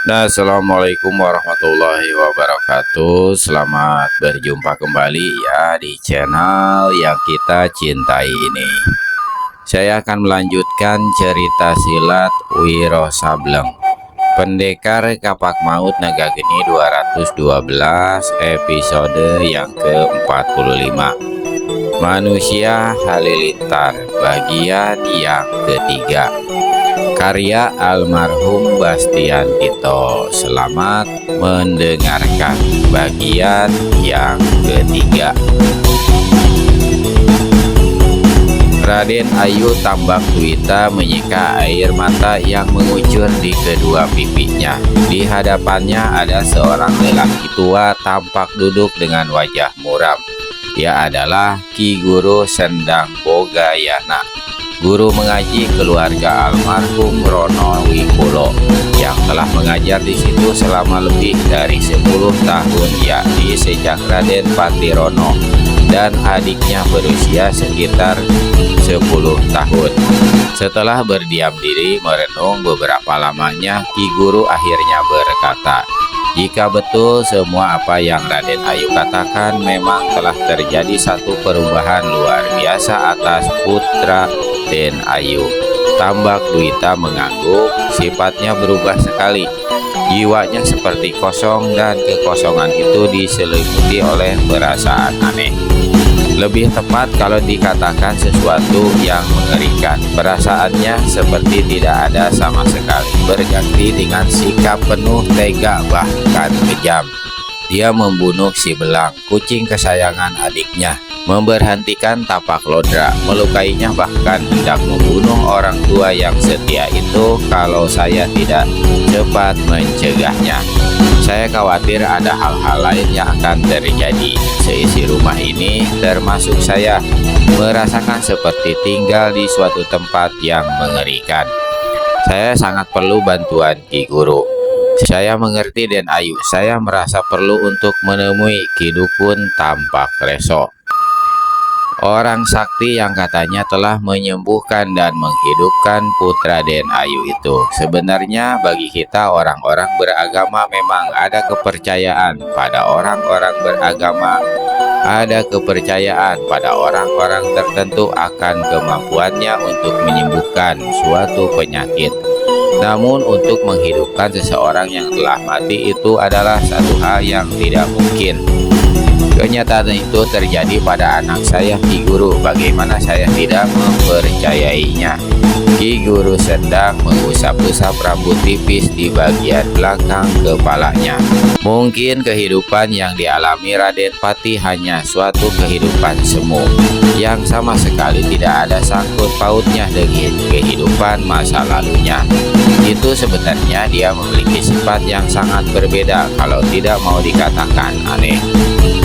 Nah, assalamualaikum warahmatullahi wabarakatuh. Selamat berjumpa kembali ya di channel yang kita cintai ini. Saya akan melanjutkan cerita silat Wiro Sableng, Pendekar Kapak Maut Naga Geni 212, episode yang ke-45. Manusia Halilintar, bagian yang ketiga. Karya almarhum Bastian Tito. Selamat mendengarkan bagian yang ketiga. Raden Ayu Tambak Duwita menyeka air mata yang mengucur di kedua pipinya. Di hadapannya ada seorang lelaki tua tampak duduk dengan wajah muram. Ia adalah Ki Guru Sendang Bogayana, guru mengaji keluarga almarhum Rono Wikulo yang telah mengajar di situ selama lebih dari 10 tahun, yakni sejak Raden Patirono dan adiknya berusia sekitar 10 tahun. Setelah berdiam diri merenung beberapa lamanya, Ki Guru akhirnya berkata, "Jika betul semua apa yang Raden Ayu katakan, memang telah terjadi satu perubahan luar biasa atas putra Den Ayu." Tambak Duwita mengangguk. Sifatnya berubah sekali. Jiwanya seperti kosong dan kekosongan itu diselimuti oleh perasaan aneh. Lebih tepat kalau dikatakan sesuatu yang mengerikan. Perasaannya seperti tidak ada sama sekali, berganti dengan sikap penuh tega bahkan kejam. Dia membunuh si Belang, kucing kesayangan adiknya, memberhentikan tapak lodra, melukainya, bahkan hendak membunuh orang tua yang setia itu kalau saya tidak cepat mencegahnya. Saya khawatir ada hal-hal lain yang akan terjadi. Seisi rumah ini, termasuk saya, merasakan seperti tinggal di suatu tempat yang mengerikan. Saya sangat perlu bantuan Ki Guru. Saya mengerti Den Ayu. Saya merasa perlu untuk menemui Ki Dukun Tampak Reso, orang sakti yang katanya telah menyembuhkan dan menghidupkan putra Den Ayu itu. Sebenarnya bagi kita orang-orang beragama memang ada kepercayaan pada orang-orang beragama, ada kepercayaan pada orang-orang tertentu akan kemampuannya untuk menyembuhkan suatu penyakit. Namun untuk menghidupkan seseorang yang telah mati itu adalah satu hal yang tidak mungkin. Kenyataan itu terjadi pada anak saya, Ki Guru. Bagaimana saya tidak mempercayainya? Ki Guru Sendang mengusap-usap rambut tipis di bagian belakang kepalanya. Mungkin kehidupan yang dialami Raden Pati hanya suatu kehidupan semu yang sama sekali tidak ada sangkut pautnya dengan kehidupan masa lalunya. Itu sebenarnya dia memiliki sifat yang sangat berbeda, kalau tidak mau dikatakan aneh.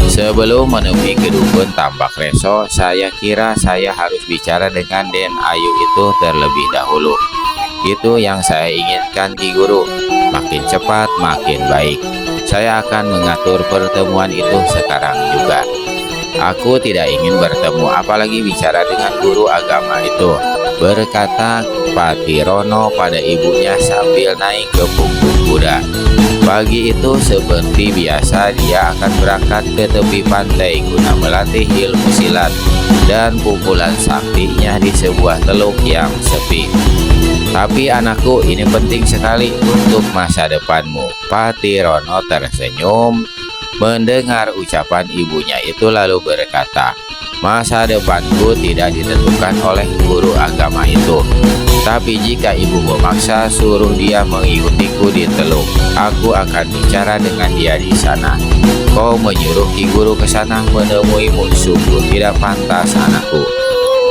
Sebelum menemui kedukun Tambak Reso, saya kira saya harus bicara dengan Den Ayu itu terlebih dahulu. Itu yang saya inginkan, Ki Guru. Makin cepat makin baik. Saya akan mengatur pertemuan itu sekarang juga. Aku tidak ingin bertemu apalagi bicara dengan guru agama itu, berkata Patirono pada ibunya sambil naik ke punggung kuda. Pagi itu seperti biasa dia akan berangkat ke tepi pantai guna melatih ilmu silat dan pukulan saktinya di sebuah teluk yang sepi. "Tapi anakku, ini penting sekali untuk masa depanmu." Patirono tersenyum mendengar ucapan ibunya itu lalu berkata, "Masa depanku tidak ditentukan oleh guru agama itu. Tapi jika ibu memaksa, suruh dia mengikutiku di teluk. Aku akan bicara dengan dia di sana. Kau menyuruh Ki Guru ke sana menemuimu, sungguh tidak pantas anakku."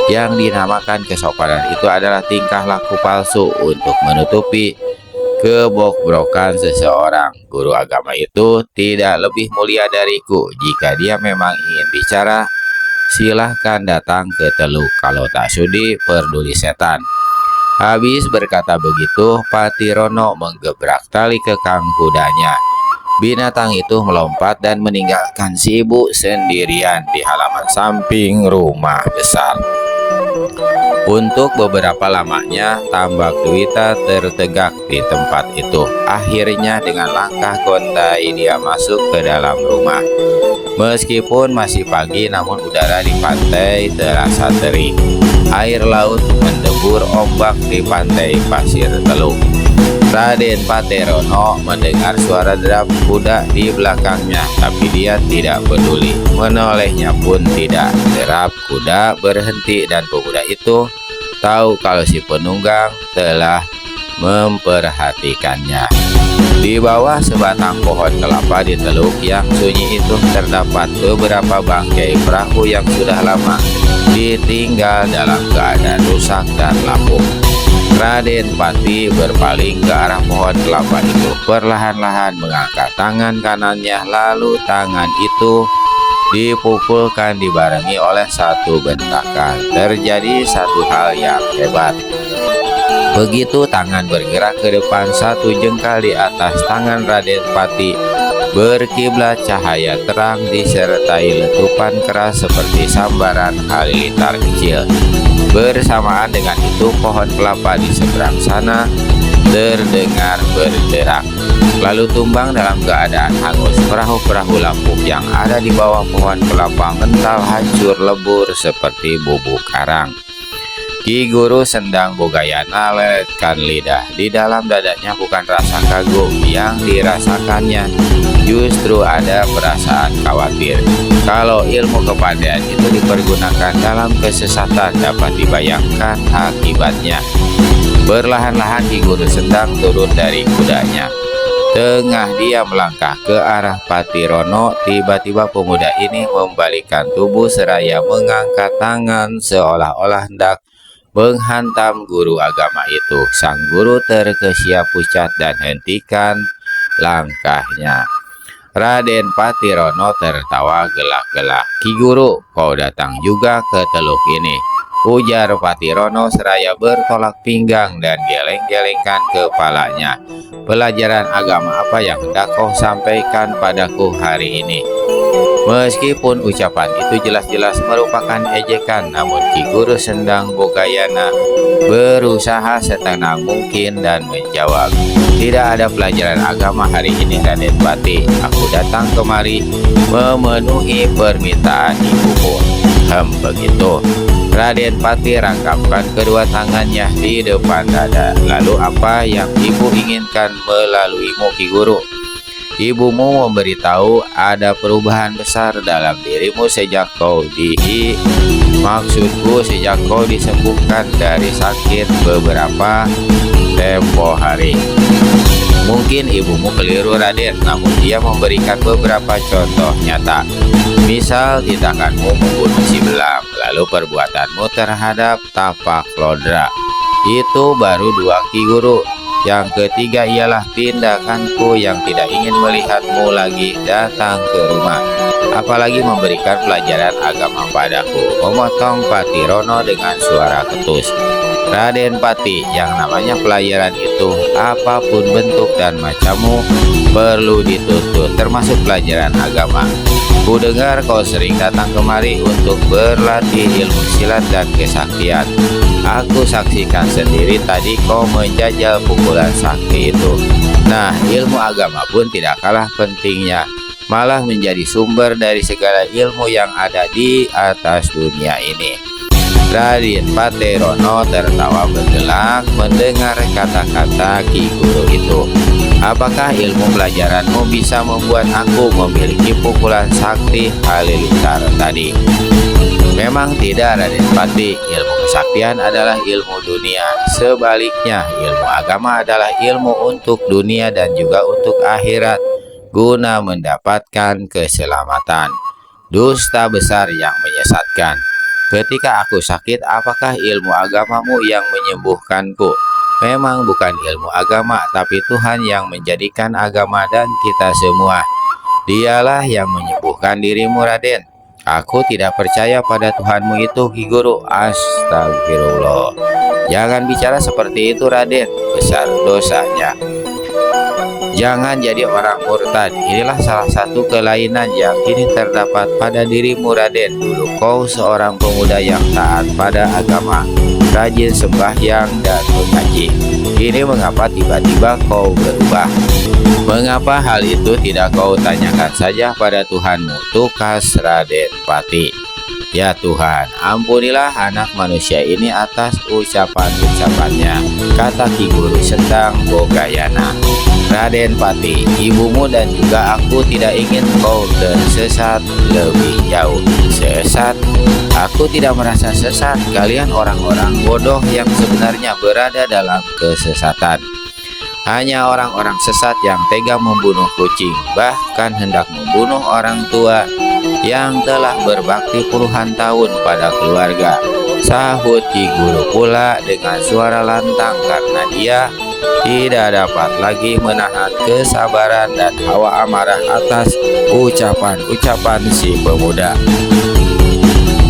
Yang dinamakan kesopanan itu adalah tingkah laku palsu untuk menutupi kebobrokan seseorang. Guru agama itu tidak lebih mulia dariku. Jika dia memang ingin bicara, silahkan datang ke teluk. Kalau tak sudi, peduli setan. Habis berkata begitu, Patirono menggebrak tali kekang kudanya. Binatang itu melompat dan meninggalkan si ibu sendirian di halaman samping rumah besar. Untuk beberapa lamanya, Tambak Duwita tertegak di tempat itu. Akhirnya dengan langkah gontai dia masuk ke dalam rumah. Meskipun masih pagi, namun udara di pantai terasa terik. Air laut mendebur ombak di pantai pasir Teluk. Raden Paterono mendengar suara derap kuda di belakangnya, tapi dia tidak peduli. Menolehnya pun tidak. Derap kuda berhenti dan pemuda itu tahu kalau si penunggang telah memperhatikannya. Di bawah sebatang pohon kelapa di teluk yang sunyi itu terdapat beberapa bangkai perahu yang sudah lama ditinggal dalam keadaan rusak dan lapuk. Raden Pati berpaling ke arah pohon kelapa itu, perlahan-lahan mengangkat tangan kanannya, lalu tangan itu dipukulkan dibarengi oleh satu bentakan. Terjadi satu hal yang hebat. Begitu tangan bergerak ke depan, satu jengkal di atas tangan Raden Pati berkiblat cahaya terang disertai letupan keras seperti sambaran halilintar kecil. Bersamaan dengan itu, pohon kelapa di seberang sana terdengar berderak, lalu tumbang dalam keadaan hangus. Perahu-perahu lapuk yang ada di bawah pohon kelapa mental hancur lebur seperti bubuk karang. Ki Guru Sendang Bogayana lelitkan lidah. Di dalam dadanya bukan rasa kagum yang dirasakannya, justru ada perasaan khawatir. Kalau ilmu kepandaian itu dipergunakan dalam kesesatan, dapat dibayangkan akibatnya. Perlahan-lahan Ki Guru Sendang turun dari kudanya. Tengah dia melangkah ke arah Patirono, tiba-tiba pemuda ini membalikkan tubuh seraya mengangkat tangan seolah-olah hendak menghantam guru agama itu. Sang guru terkesiap pucat dan hentikan langkahnya. Raden Patirono tertawa gelak-gelak. "Ki Guru, kau datang juga ke teluk ini," ujar Patirono seraya bertolak pinggang dan geleng-gelengkan kepalanya. "Pelajaran agama apa yang hendak kau sampaikan padaku hari ini?" Meskipun ucapan itu jelas-jelas merupakan ejekan, namun Ki Guru Sendang Bogayana berusaha setenang mungkin dan menjawab, "Tidak ada pelajaran agama hari ini, Raden Pati. Aku datang kemari memenuhi permintaan ibumu." Begitu. Raden Pati rangkapkan kedua tangannya di depan dada. "Lalu apa yang ibu inginkan melaluimu, Ki Guru?" "Ibumu memberitahu ada perubahan besar dalam dirimu sejak kau maksudku sejak kau disembuhkan dari sakit beberapa tempo hari." "Mungkin ibumu keliru, Raden, namun dia memberikan beberapa contoh nyata. Misal tindakanmu membunuh si Belam, lalu perbuatanmu terhadap Tapak Lodra. Itu baru dua, Ki Guru. Yang ketiga ialah tindakanku yang tidak ingin melihatmu lagi datang ke rumah, apalagi memberikan pelajaran agama padaku," memotong Patirono dengan suara ketus. "Raden Pati, yang namanya pelajaran itu, apapun bentuk dan macammu, perlu dituntut, termasuk pelajaran agama. Kudengar kau sering datang kemari untuk berlatih ilmu silat dan kesaktian. Aku saksikan sendiri tadi kau menjajal pukulan sakti itu. Nah, ilmu agama pun tidak kalah pentingnya, malah menjadi sumber dari segala ilmu yang ada di atas dunia ini." Raden Paterono tertawa bergelak mendengar kata-kata Ki Guru itu. "Apakah ilmu pelajaranmu bisa membuat aku memiliki pukulan sakti halilintar tadi?" "Memang tidak, Raden Pati. Ilmu kesaktian adalah ilmu dunia. Sebaliknya, ilmu agama adalah ilmu untuk dunia dan juga untuk akhirat, guna mendapatkan keselamatan." "Dusta besar yang menyesatkan. Ketika aku sakit, apakah ilmu agamamu yang menyembuhkanku?" "Memang bukan ilmu agama, tapi Tuhan yang menjadikan agama dan kita semua. Dialah yang menyembuhkan dirimu, Raden." "Aku tidak percaya pada Tuhanmu itu, Ki Guru." "Astagfirullah. Jangan bicara seperti itu, Raden. Besar dosanya. Jangan jadi orang murtad. Inilah salah satu kelainan yang kini terdapat pada dirimu, Raden. Dulu kau seorang pemuda yang taat pada agama, rajin sembahyang dan mengaji. Kini mengapa tiba-tiba kau berubah? Mengapa hal itu tidak kau tanyakan saja pada Tuhanmu? Tukas Raden Pati. Ya Tuhan, ampunilah anak manusia ini atas ucapan-ucapannya, kata Ki Guru Sendang Bogayana. Raden Pati, ibumu dan juga aku tidak ingin kau tersesat lebih jauh. Sesat? Aku tidak merasa sesat. Kalian orang-orang bodoh yang sebenarnya berada dalam kesesatan. Hanya orang-orang sesat yang tega membunuh kucing, bahkan hendak membunuh orang tua yang telah berbakti puluhan tahun pada keluarga, sahut Ki Guru pula dengan suara lantang karena dia tidak dapat lagi menahan kesabaran dan hawa amarah atas ucapan-ucapan si pemuda.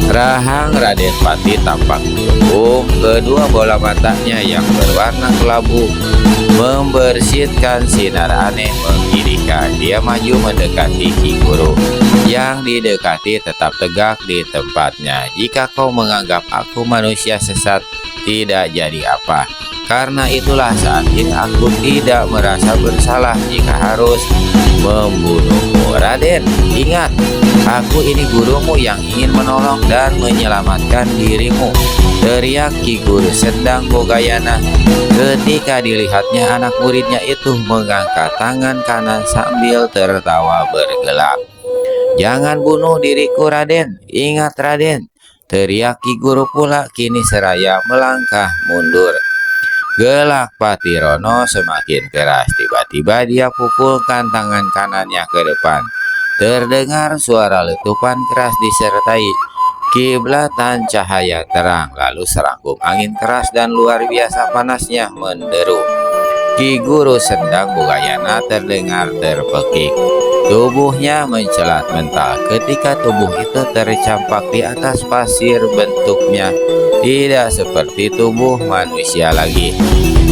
Rahang Raden Pati tampak mendukung. Kedua bola matanya yang berwarna kelabu membersihkan sinar aneh menggidikan. Dia maju mendekati Ki Guru. Yang didekati tetap tegak di tempatnya. Jika kau menganggap aku manusia sesat, tidak jadi apa. Karena itulah saat ini aku tidak merasa bersalah jika harus membunuhmu. Raden, ingat, aku ini gurumu yang ingin menolong dan menyelamatkan dirimu, teriak Ki Guru Sendang Bogayana ketika dilihatnya anak muridnya itu mengangkat tangan kanan sambil tertawa bergelak. Jangan bunuh diriku, Raden. Ingat, Raden, teriak Ki Guru pula kini seraya melangkah mundur. Gelak Patirono semakin keras. Tiba-tiba dia pukulkan tangan kanannya ke depan. Terdengar suara letupan keras disertai kiblatan cahaya terang. Lalu serangkum angin keras dan luar biasa panasnya menderu. Ki Guru Sendang Bogayana terdengar terpekik. Tubuhnya mencelat mental ketika tubuh itu tercampak di atas pasir. Bentuknya tidak seperti tubuh manusia lagi,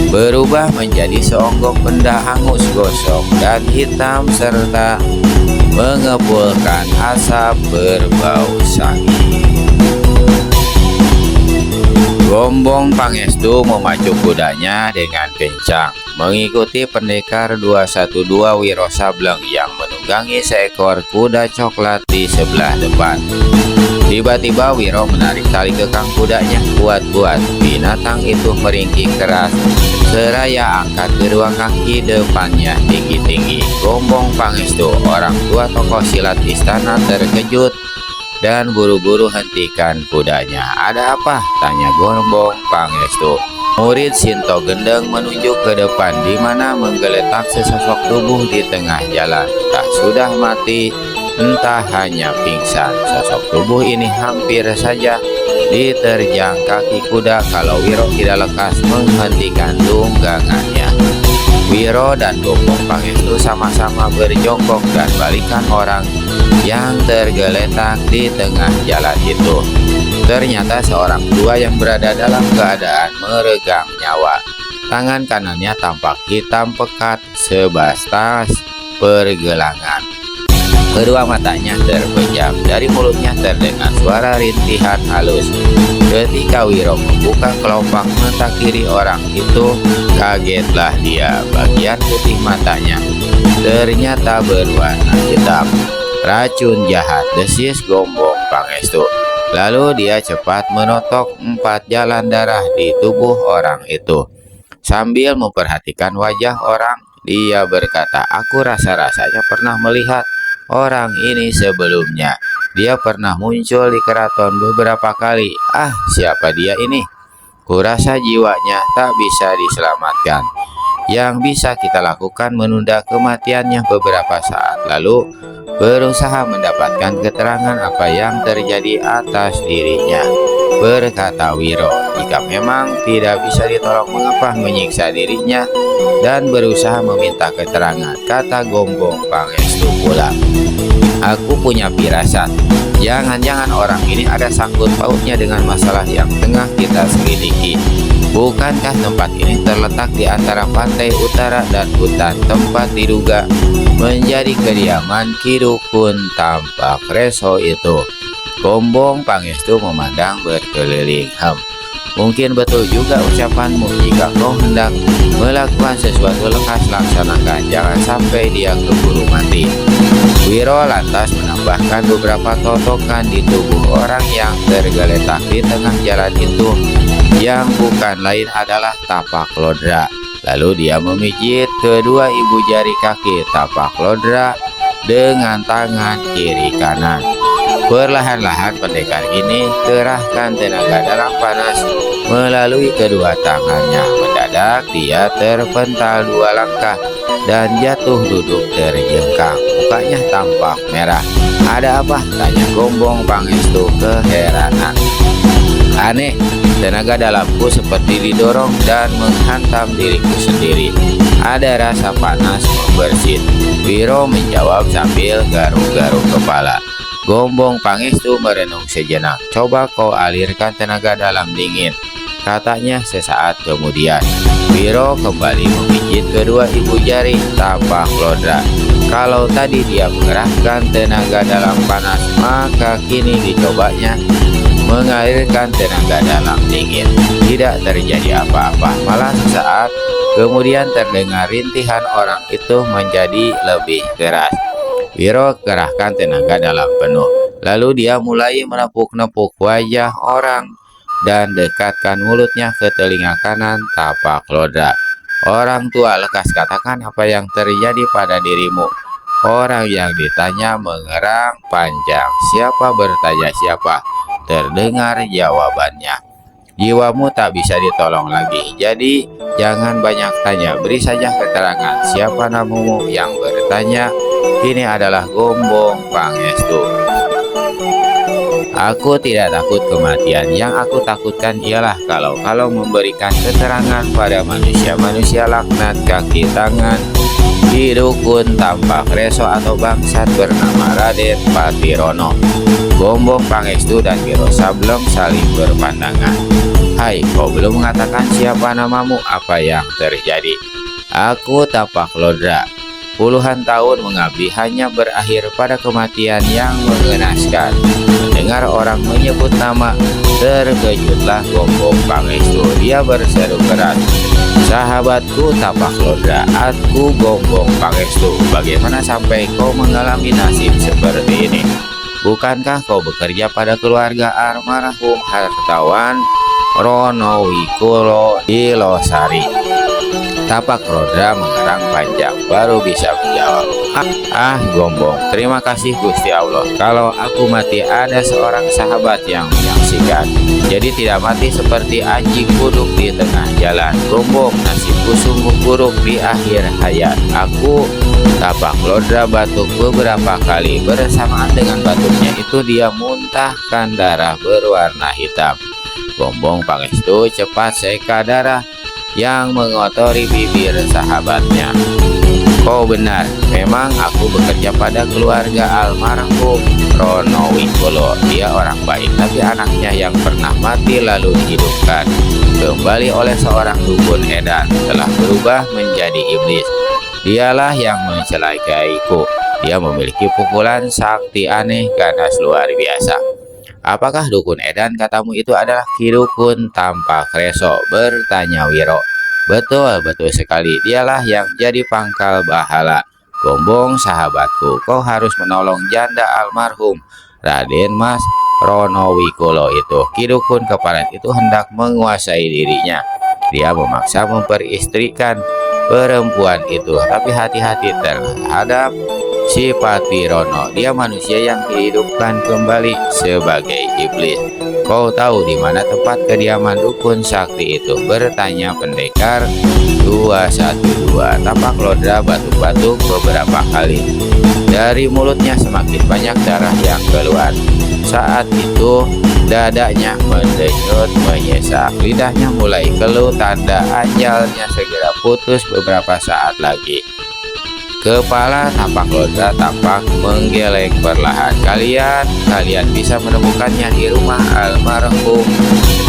berubah menjadi seonggok benda hangus, gosong, dan hitam serta mengepulkan asap berbau sangi. Gombong Pangestu memacu kudanya dengan kencang, mengikuti pendekar 212 Wiro Sableng yang menunggangi seekor kuda coklat di sebelah depan. Tiba-tiba Wiro menarik tali kekang kudanya kuat-kuat. Binatang itu meringkik keras seraya angkat kedua kaki depannya tinggi-tinggi. Gombong Pangestu, orang tua tokoh silat istana, terkejut dan buru-buru hentikan kudanya. Ada apa? Tanya Gombong Pangestu. Murid Sinto Gendeng menunjuk ke depan, di mana menggeletak sesosok tubuh di tengah jalan. Tak sudah mati, entah hanya pingsan. Sosok tubuh ini hampir saja diterjang kaki kuda kalau Wiro tidak lekas menghentikan tunggangannya. Wiro dan Gombong Pangestu sama-sama berjongkok dan balikan orang yang tergeletak di tengah jalan itu. Ternyata seorang tua yang berada dalam keadaan meregang nyawa. Tangan kanannya tampak hitam pekat sebastas pergelangan. Kedua matanya terpejam. Dari mulutnya terdengar suara rintihan halus. Ketika Wiro membuka kelopak mata kiri orang itu, kagetlah dia. Bagian putih matanya ternyata berwarna hitam. Racun jahat, desis Gombong Pangestu. Lalu dia cepat menotok 4 jalan darah di tubuh orang itu. Sambil memperhatikan wajah orang, dia berkata, "Aku rasa-rasanya pernah melihat orang ini sebelumnya. Dia pernah muncul di keraton beberapa kali. Ah, siapa dia ini? Kurasa jiwanya tak bisa diselamatkan. Yang bisa kita lakukan menunda kematiannya beberapa saat, lalu berusaha mendapatkan keterangan apa yang terjadi atas dirinya," berkata Wiro. "Jika memang tidak bisa ditolong, mengapa menyiksa dirinya dan berusaha meminta keterangan?" kata Gombong Pangestu pula. "Aku punya firasat. Jangan-jangan orang ini ada sangkut pautnya dengan masalah yang tengah kita selidiki. Bukankah tempat ini terletak di antara pantai utara dan hutan tempat diduga menjadi kediaman Ki Dukun Tampak Reso itu? Gombong Pangestu memandang berkeliling. Mungkin betul juga ucapanmu. Jika kau hendak melakukan sesuatu, lekas laksanakan, jangan sampai dia keburu mati. Wiro lantas menambahkan beberapa totokan di tubuh orang yang tergeletak di tengah jalan itu, yang bukan lain adalah Tapak Lodra. Lalu dia memijit kedua ibu jari kaki Tapak Lodra dengan tangan kiri kanan. Perlahan-lahan pendekar ini kerahkan tenaga dalam panas melalui kedua tangannya. Mendadak dia terpental 2 langkah dan jatuh duduk terjengkang. Mukanya tampak merah. "Ada apa?" tanya Gombong Pangestu keheranan. "Aneh, tenaga dalamku seperti didorong dan menghantam diriku sendiri. Ada rasa panas membersit." Wiro menjawab sambil garuk-garuk kepala. Gombong Pangestu merenung sejenak. "Coba kau alirkan tenaga dalam dingin," katanya sesaat kemudian. Wiro kembali memijit kedua ibu jari Tapak Lodra. Kalau tadi dia mengerahkan tenaga dalam panas, maka kini dicobanya mengalirkan tenaga dalam dingin. Tidak terjadi apa-apa. Malah sesaat kemudian terdengar rintihan orang itu menjadi lebih keras. Wiro kerahkan tenaga dalam penuh. Lalu dia mulai menepuk-nepuk wajah orang dan dekatkan mulutnya ke telinga kanan Tapak Lodra. "Orang tua, lekas katakan apa yang terjadi pada dirimu." Orang yang ditanya mengerang panjang. "Siapa bertanya siapa?" terdengar jawabannya. "Jiwamu tak bisa ditolong lagi. Jadi jangan banyak tanya, beri saja keterangan. Siapa namamu?" Yang bertanya ini adalah Gombong Pangestu. "Aku tidak takut kematian. Yang aku takutkan ialah kalau memberikan keterangan pada manusia laknat kaki tangan Ki Dukun Tampak Reso atau bangsat bernama Raden Patirono." Gombong Pangestu dan Wiro Sableng saling berpandangan. "Hai, kau belum mengatakan siapa namamu, apa yang terjadi?" "Aku Tapak Lodra. Puluhan tahun mengabdi hanya berakhir pada kematian yang mengenaskan." Mendengar orang menyebut nama, terkejutlah Gombong Pangestu. Dia berseru keras, "Sahabatku Tapak Lodra, aku Gombong Pangestu. Bagaimana sampai kau mengalami nasib seperti ini? Bukankah kau bekerja pada keluarga almarhum hartawan Rono Wikulo di Losari?" Tapak Lodra mengerang panjang, baru bisa menjawab, Gombong, terima kasih Gusti Allah. Kalau aku mati ada seorang sahabat yang menyaksikan. Jadi tidak mati seperti anjing kuduk di tengah jalan. Gombong, nasibku sungguh buruk di akhir hayat. Aku..." Tapak Lodra batuk beberapa kali. Bersamaan dengan batuknya itu dia muntahkan darah berwarna hitam. Gombong Pangestu cepat seka darah yang mengotori bibir sahabatnya. "Kau benar, memang aku bekerja pada keluarga almarhum Rono Wikulo. Dia orang baik, tapi anaknya yang pernah mati lalu dihidupkan kembali oleh seorang dukun edan telah berubah menjadi iblis. Dialah yang mencelakaiku. Dia memiliki pukulan sakti aneh, ganas luar biasa." "Apakah dukun edan katamu itu adalah Ki Dukun Tampak Reso?" bertanya Wiro. Betul sekali. Dialah yang jadi pangkal bahala. Gombong sahabatku, kau harus menolong janda almarhum Raden Mas Rono Wikulo itu. Ki Dukun keparat itu hendak menguasai dirinya. Dia memaksa memperistrikan perempuan itu, tapi hati-hati terhadap si Patirono. Dia manusia yang dihidupkan kembali sebagai iblis. Kau tahu di mana tempat kediaman dukun sakti itu? Bertanya pendekar 212. Tapak Lodra batuk-batuk beberapa kali. Dari mulutnya semakin banyak darah yang keluar. Saat itu dadanya mendenyut menyesak. Lidahnya mulai keluh, tanda ajalnya segera putus beberapa saat lagi. Kepala Tapak Lodra tampak menggeleng perlahan. Kalian bisa menemukannya di rumah almarhum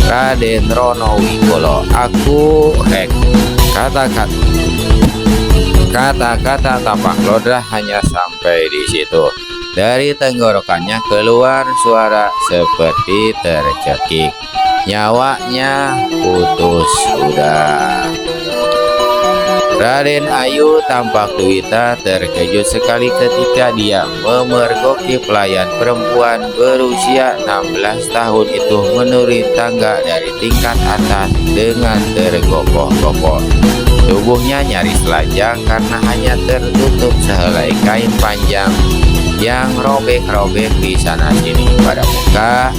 Raden Rono Wikolo, aku hek. Kata-kata tapak lodra hanya sampai di situ. Dari tenggorokannya keluar suara seperti tercekik. Nyawanya putus sudah. Raden Ayu tampak Dwita terkejut sekali ketika dia memergoki pelayan perempuan berusia 16 tahun itu menuruni tangga dari tingkat atas dengan tergopoh-gopoh. Tubuhnya nyaris telanjang karena hanya tertutup sehelai kain panjang yang robek-robek di sana sini pada muka,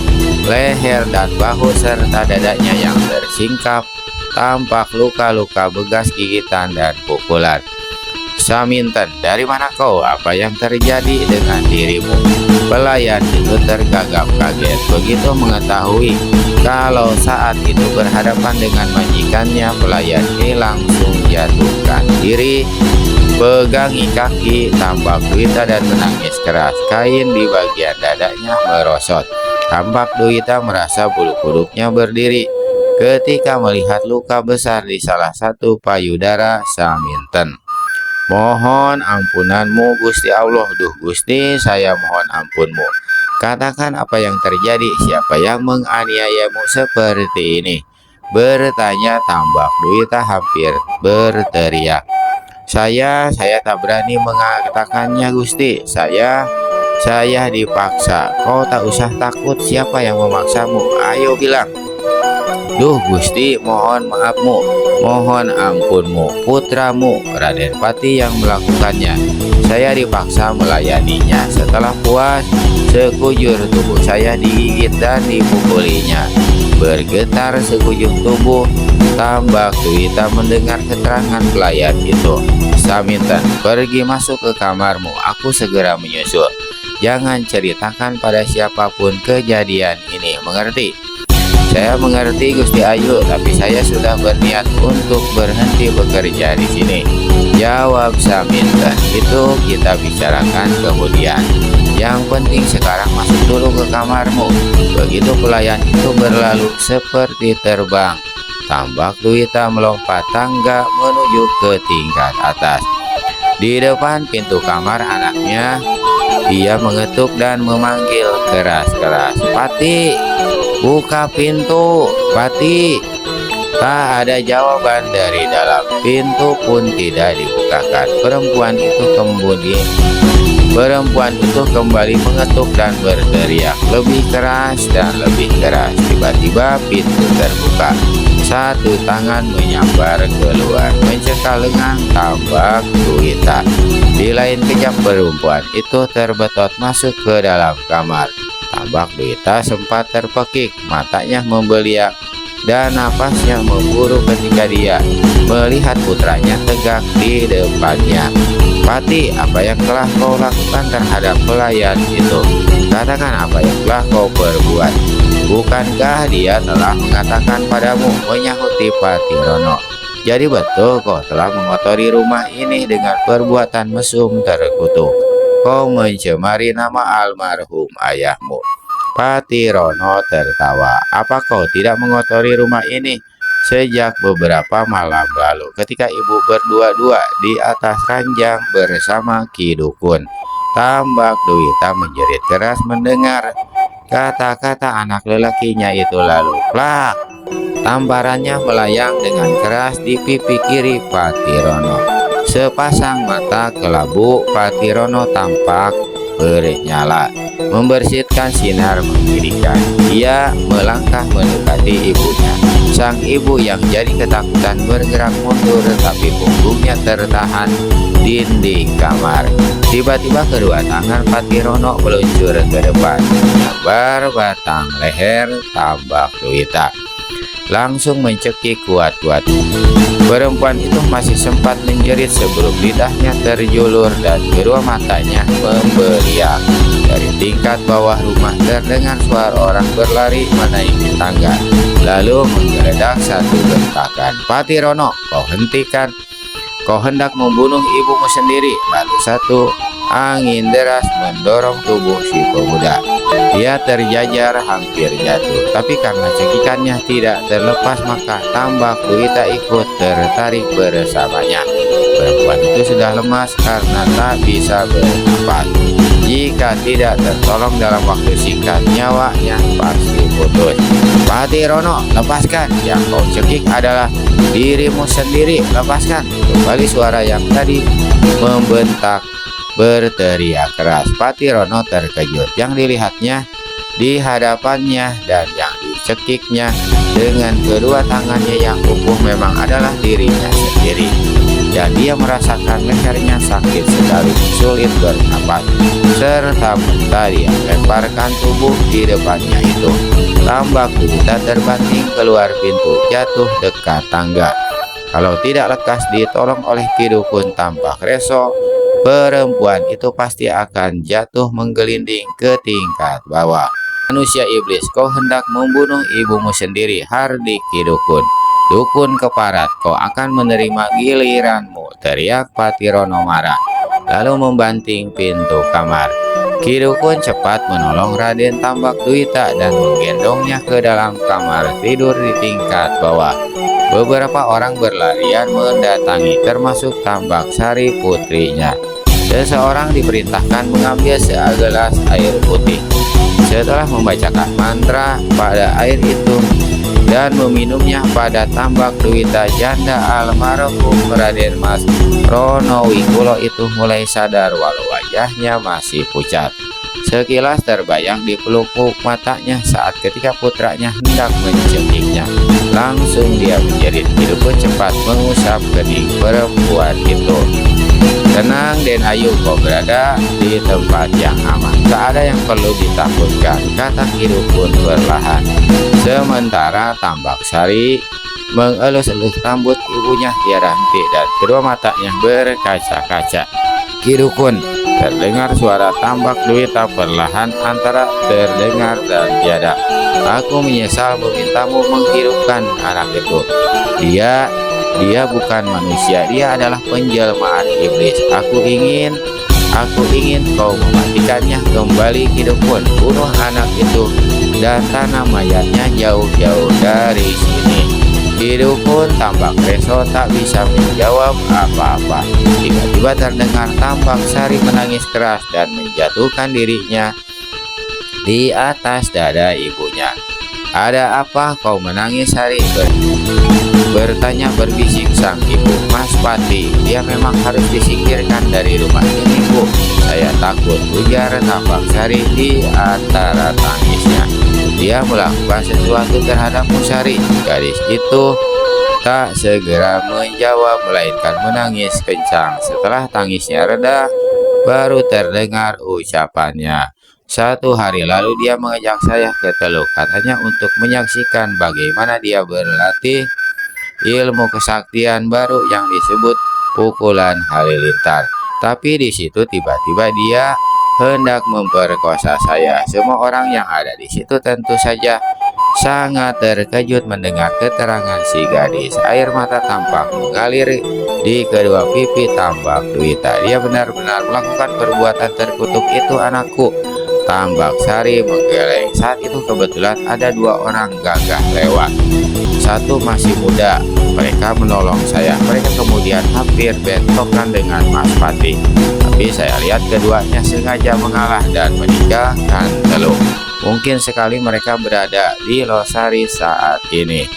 leher dan bahu serta dadanya yang tersingkap. Tampak luka-luka bekas gigitan dan pukulan. Saminten, dari mana kau? Apa yang terjadi dengan dirimu? Pelayan itu tergagap kaget begitu mengetahui kalau saat itu berhadapan dengan majikannya. Pelayan ini langsung jatuhkan diri, pegangi kaki, tampak Dwita dan menangis keras. Kain di bagian dadanya merosot. Tampak Dwita merasa bulu kuduknya berdiri ketika melihat luka besar di salah satu payudara Saminten. Mohon ampunanmu Gusti Allah. Duh Gusti, saya mohon ampunmu. Katakan apa yang terjadi, siapa yang menganiayamu seperti ini? Bertanya tambak Dwita hampir berteriak. Saya tak berani mengatakannya Gusti. Saya dipaksa. Kau tak usah takut, siapa yang memaksamu? Ayo bilang. Duh Gusti, mohon maafmu, mohon ampunmu, putramu Raden Pati yang melakukannya. Saya dipaksa melayaninya. Setelah puas, sekujur tubuh saya digigit dan dipukulinya. Bergetar sekujur tubuh. Tambak Dwita mendengar keterangan pelayan itu. Saminten, pergi masuk ke kamarmu, aku segera menyusul. Jangan ceritakan pada siapapun kejadian ini, mengerti? Saya mengerti Gusti Ayu, tapi saya sudah berniat untuk berhenti bekerja di sini. Jawab Saminten. Itu kita bicarakan kemudian. Yang penting sekarang masuk dulu ke kamarmu. Begitu pelayan itu berlalu seperti terbang. Tambak Dwita melompat tangga menuju ke tingkat atas. Di depan pintu kamar anaknya, dia mengetuk dan memanggil keras-keras. Pati, buka pintu, Pati. Tak ada jawaban dari dalam. Pintu pun tidak dibukakan. Perempuan itu kembali mengetuk dan berteriak lebih keras dan lebih keras. Tiba-tiba pintu terbuka. Satu tangan menyambar keluar, mencekal lengan tambak Dwita. Di lain kejap perempuan itu terbetot masuk ke dalam kamar. Tambak Dwita sempat terpekik, matanya membeliak dan napasnya memburu ketika dia melihat putranya tegak di depannya. Pati, apa yang telah kau lakukan terhadap pelayan itu? Katakan apa yang telah kau perbuat. Bukankah dia telah mengatakan padamu, menyahuti Pati Rono. Jadi betul kau telah mengotori rumah ini dengan perbuatan mesum terkutuk. Kau mencemari nama almarhum ayahmu. Pati Rono tertawa. Apa kau tidak mengotori rumah ini? Sejak beberapa malam lalu ketika ibu berdua-dua di atas ranjang bersama Ki Dukun. Tambak Dwita menjerit keras mendengar kata-kata anak lelakinya itu lalu. Plak! Tamparannya melayang dengan keras di pipi kiri Pati Rono. Sepasang mata kelabu Pati Rono tampak bernyala, membersihkan sinar menggiringkan. Dia melangkah mendekati ibunya. Sang ibu yang jadi ketakutan bergerak mundur, tetapi punggungnya tertahan dinding kamar. Tiba-tiba kedua tangan Pati Rono meluncur ke depan, menyambar batang leher tambak Dwita, langsung mencekik kuat-kuat. Perempuan itu masih sempat menjerit sebelum lidahnya terjulur dan kedua matanya memberiak. Dari tingkat bawah rumah terdengar suara orang berlari menaiki tangga, lalu menggeledah satu bentakan. Pati Rono, kau hentikan. Kau hendak membunuh ibumu sendiri. Lalu satu Angin deras mendorong tubuh si pemuda. Dia terjajar hampir jatuh, tapi karena cekikannya tidak terlepas maka Tambak Duita ikut tertarik bersamanya. Perempuan itu sudah lemas karena tak bisa bernafas. Jika tidak tertolong dalam waktu singkat, nyawanya pasti putus. Patirono, lepaskan. Yang kau cekik adalah dirimu sendiri. Lepaskan. Kembali suara yang tadi membentak berteriak keras. Patirono terkejut. Yang dilihatnya di hadapannya dan yang dicekiknya dengan kedua tangannya yang kukuh memang adalah dirinya sendiri. Dan dia merasakan lehernya sakit sekali, sulit bernapas, serta mentah dia lemparkan tubuh di depannya itu. Tambak Duita terbanting keluar pintu, jatuh dekat tangga. Kalau tidak lekas ditolong oleh Ki Dukun Tampak Reso, perempuan itu pasti akan jatuh menggelinding ke tingkat bawah. Manusia iblis, kau hendak membunuh ibumu sendiri, Hardi Ki Dukun. Dukun keparat, kau akan menerima giliranmu, teriak Patirono marah, lalu membanting pintu kamar. Ki Dukun cepat menolong Raden Tambak Duita dan menggendongnya ke dalam kamar tidur di tingkat bawah. Beberapa orang berlarian mendatangi, termasuk Tambak Sari putrinya. Seseorang diperintahkan mengambil segelas air putih. Setelah membacakan mantra pada air itu dan meminumnya pada Tambak Duita, janda almarhum Raden Mas Ronowikulo itu mulai sadar walau wajahnya masih pucat. Sekilas terbayang di pelupuk matanya saat ketika putranya hendak mencekiknya. Langsung dia menjerit. Ki Dukun cepat mengusap kening perempuan itu. Tenang Den Ayu, kau berada di tempat yang aman. Tak ada yang perlu ditakutkan, kata Ki Dukun perlahan. Sementara Tambak Sari mengelus-elus rambut ibunya tiada henti dan kedua matanya berkaca-kaca. Ki Dukun, terdengar suara Tambak Duita perlahan antara terdengar dan tiada. Aku menyesal memintamu menghidupkan anak itu. Dia bukan manusia, dia adalah penjelmaan iblis. Aku ingin kau mematikannya kembali, Ki Dukun. Bunuh anak itu dan tanam mayatnya jauh-jauh dari sini. Ki Dukun Tambak Reso tak bisa menjawab apa-apa. Tiba-tiba terdengar Tambak Sari menangis keras dan menjatuhkan dirinya di atas dada ibunya. Ada apa kau menangis, Sari? Bertanya berbisik sang ibu. Mas Pati, dia memang harus disingkirkan dari rumah ini, Bu. Saya takut, ujar Tambak Sari di antara tangisnya. Dia melakukan sesuatu terhadapmu, Sari. Gadis itu tak segera menjawab melainkan menangis kencang. Setelah tangisnya reda, baru terdengar ucapannya. 1 hari lalu dia mengajak saya ke Teluk, katanya untuk menyaksikan bagaimana dia berlatih ilmu kesaktian baru yang disebut pukulan halilintar. Tapi di situ tiba-tiba dia hendak memperkosa saya. Semua orang yang ada di situ tentu saja sangat terkejut mendengar keterangan si gadis. Air mata tampak mengalir di kedua pipi Tambak Duita. Dia benar-benar melakukan perbuatan terkutuk itu, anakku. Tambak Sari menggeleng. Saat itu kebetulan ada 2 orang gagah lewat. Satu masih muda. Mereka menolong saya. Mereka kemudian hampir bentrokan dengan Mas Pati. Tapi saya lihat keduanya sengaja mengalah dan meninggalkan Teluk. Mungkin sekali mereka berada di Losari saat ini.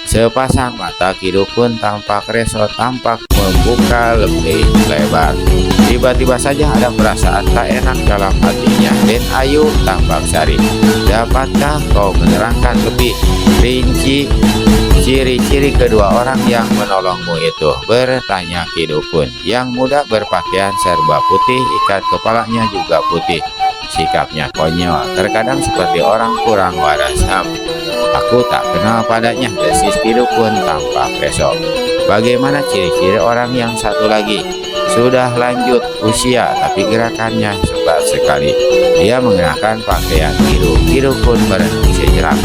Sepasang mata Ki Dukun Tampak Reso tampak membuka lebih lebar. Tiba-tiba saja ada perasaan tak enak dalam hatinya. Den Ayu Tambak Sari, dapatkah kau menerangkan lebih rinci ciri-ciri kedua orang yang menolongmu itu? Bertanya Ki Dukun. Yang muda berpakaian serba putih, ikat kepalanya juga putih. Sikapnya konyol, terkadang seperti orang kurang waras. Aku tak kenal padanya, desis Ki Dukun Tampak Reso. Bagaimana ciri-ciri orang yang satu lagi? Sudah lanjut usia, tapi gerakannya cepat sekali. Dia mengenakan pakaian biru. Ki Dukun merenung sejenak.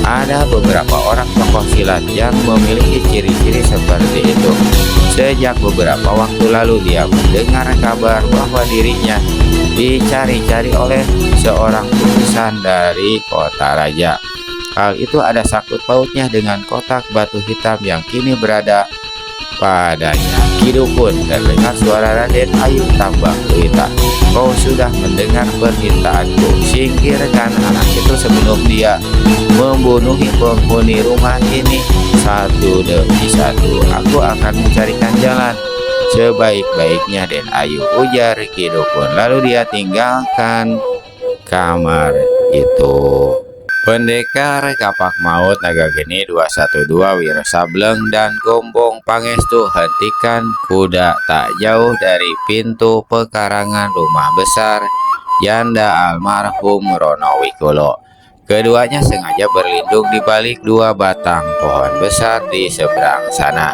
Ada beberapa orang tokoh silat yang memiliki ciri-ciri seperti itu. Sejak beberapa waktu lalu dia mendengar kabar bahwa dirinya dicari-cari oleh seorang utusan dari kota raja. Hal itu ada sangkut pautnya dengan kotak batu hitam yang kini berada padanya. Kidukun, terdengar suara Raden Ayu Tambak Tuwita. Kau sudah mendengar permintaanku. Singkirkan anak itu sebelum dia membunuhi penghuni rumah ini satu demi satu. Aku akan mencarikan jalan sebaik-baiknya, Den Ayu, ujar Kidukun. Lalu dia tinggalkan kamar itu. Pendekar Kapak Maut Naga Geni 212 Wiro Sableng dan Gombong Pangestu hentikan kuda tak jauh dari pintu pekarangan rumah besar janda almarhum Rono Wikulo. Keduanya sengaja berlindung di balik dua batang pohon besar di seberang sana.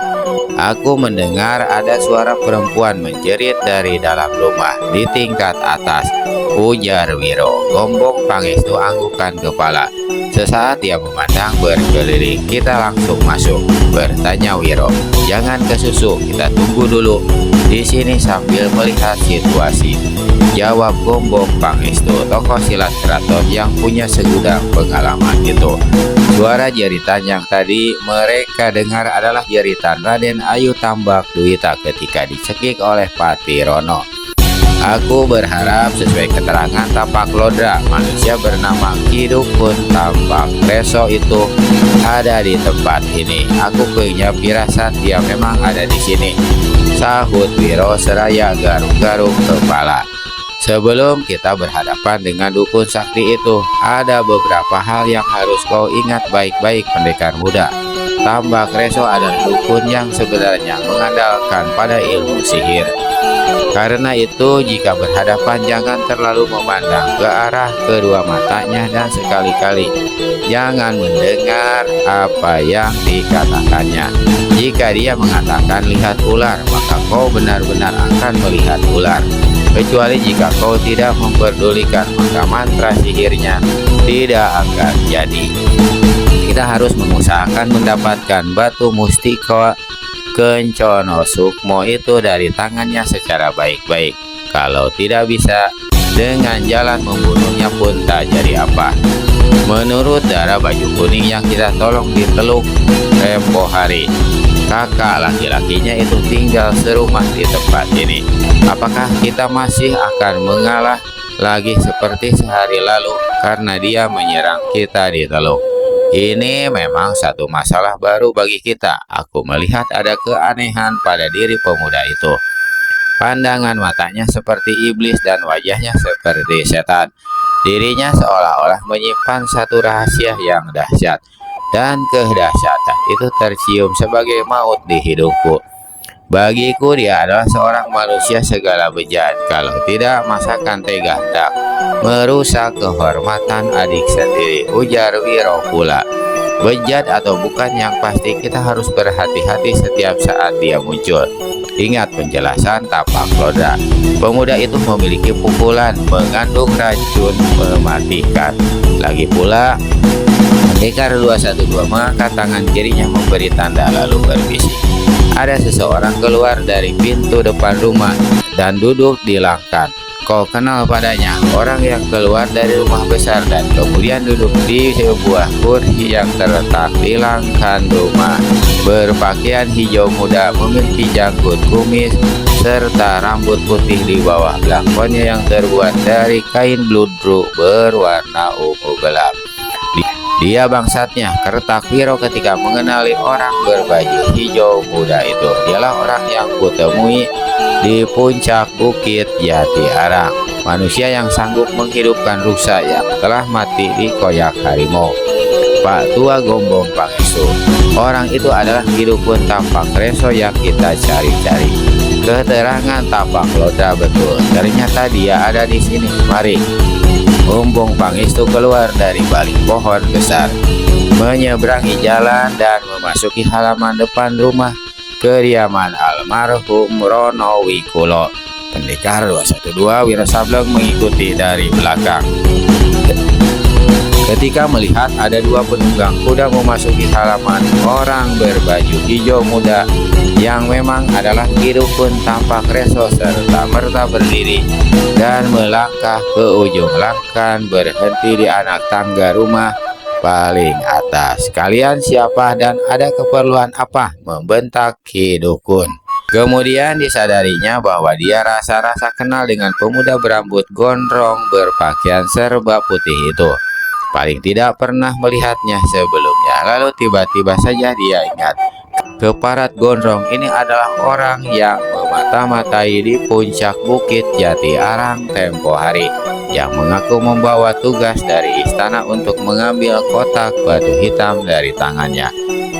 Aku mendengar ada suara perempuan menjerit dari dalam rumah di tingkat atas, ujar Wiro. Gombong Pangestu anggukkan kepala. Sesaat dia memandang berkeliling. Kita langsung masuk, bertanya Wiro. Jangan kesusu, kita tunggu dulu di sini sambil melihat situasi, jawab Gombong Pangestu, tokoh silat keraton yang punya segudang pengalaman itu. Suara jeritan yang tadi mereka dengar adalah jeritan Raden Ayu Tambak Tuwita ketika dicekik oleh Pati Rono. Aku berharap sesuai keterangan Tapak Lodra, manusia bernama Kidukun Tambak Reso itu ada di tempat ini. Aku punya firasat dia memang ada di sini, sahut Wiro seraya garuk-garuk kepala. Sebelum kita berhadapan dengan dukun sakti itu, ada beberapa hal yang harus kau ingat baik-baik, pendekar muda. Tambak Reso adalah dukun yang sebenarnya mengandalkan pada ilmu sihir. Karena itu, jika berhadapan jangan terlalu memandang ke arah kedua matanya dan sekali-kali jangan mendengar apa yang dikatakannya. Jika dia mengatakan lihat ular, maka kau benar-benar akan melihat ular. Kecuali jika kau tidak memperdulikan, maka mantra sihirnya tidak akan jadi. Kita harus mengusahakan mendapatkan batu mustika Kencono Sukmo itu dari tangannya secara baik-baik. Kalau tidak bisa, dengan jalan membunuhnya pun tak jadi apa. Menurut darah baju kuning yang kita tolong di Teluk tempo hari, kakak laki-lakinya itu tinggal serumah di tempat ini. Apakah kita masih akan mengalah lagi seperti sehari lalu karena dia menyerang kita di Teluk? Ini memang satu masalah baru bagi kita. Aku melihat ada keanehan pada diri pemuda itu. Pandangan matanya seperti iblis dan wajahnya seperti setan. Dirinya seolah-olah menyimpan satu rahasia yang dahsyat. Dan kedahsyatan itu tercium sebagai maut di hidupku. Bagiku dia adalah seorang manusia segala bejat. Kalau tidak, masakan tega hendak merusak kehormatan adik sendiri, ujar Wiro pula. Bejat atau bukan, yang pasti kita harus berhati-hati setiap saat dia muncul. Ingat penjelasan Tapak Lodra. Pemuda itu memiliki pukulan mengandung racun mematikan. Lagi pula, pendekar 212 mengangkat tangan kirinya memberi tanda lalu berbisik. Ada seseorang keluar dari pintu depan rumah dan duduk di langkan. Kau kenal padanya, orang yang keluar dari rumah besar dan kemudian duduk di sebuah kursi yang terletak di langkan rumah. Berpakaian hijau muda, memiliki janggut kumis serta rambut putih di bawah belangkonnya yang terbuat dari kain bludru berwarna ungu gelap. Dia bangsatnya, kertak Wiro ketika mengenali orang berbaju hijau muda itu. Dialah orang yang kutemui di puncak bukit Jati Arang, manusia yang sanggup menghidupkan rusa yang telah mati di koyak harimau. Pak Tua Gombong Pangestu, orang itu adalah Kidukun Tambak Reso yang kita cari-cari. Keterangan Tapak Lodra betul, ternyata dia ada di sini. Mari. Gombong Pangestu keluar dari balik pohon besar, menyeberangi jalan dan memasuki halaman depan rumah kediaman almarhum Rono Wikulo. Pendekar 212 Wiro Sableng mengikuti dari belakang. Ketika melihat ada dua penunggang kuda memasuki halaman, orang berbaju hijau muda yang memang adalah Ki Dukun tampak reso serta merta berdiri dan melangkah ke ujung langkan, berhenti di anak tangga rumah paling atas. "Kalian siapa dan ada keperluan apa?" membentak Ki Dukun. Kemudian disadarinya bahwa dia rasa-rasa kenal dengan pemuda berambut gondrong berpakaian serba putih itu. Paling tidak pernah melihatnya sebelumnya. Lalu tiba-tiba saja dia ingat, keparat gondrong ini adalah orang yang memata-matai di puncak Bukit Jati Arang tempo hari, yang mengaku membawa tugas dari istana untuk mengambil kotak batu hitam dari tangannya.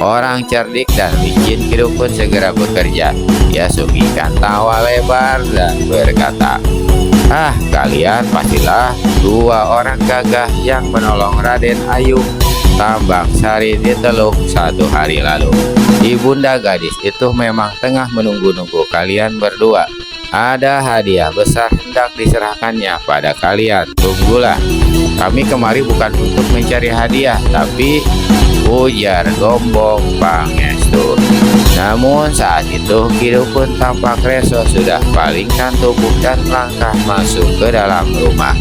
Orang cerdik dan licin Ki Dukun segera bekerja. Dia sungguhkan tawa lebar dan berkata, "Ah, kalian pastilah dua orang gagah yang menolong Raden Ayu Tambak Sari di Teluk 1 hari lalu. Ibunda gadis itu memang tengah menunggu-nunggu kalian berdua. Ada hadiah besar hendak diserahkannya pada kalian. Tunggulah, kami kemari bukan untuk mencari hadiah, tapi," ujar Gombong Pangestu. Namun saat itu Ki Dukun tampak reso sudah palingkan tubuh dan melangkah masuk ke dalam rumah.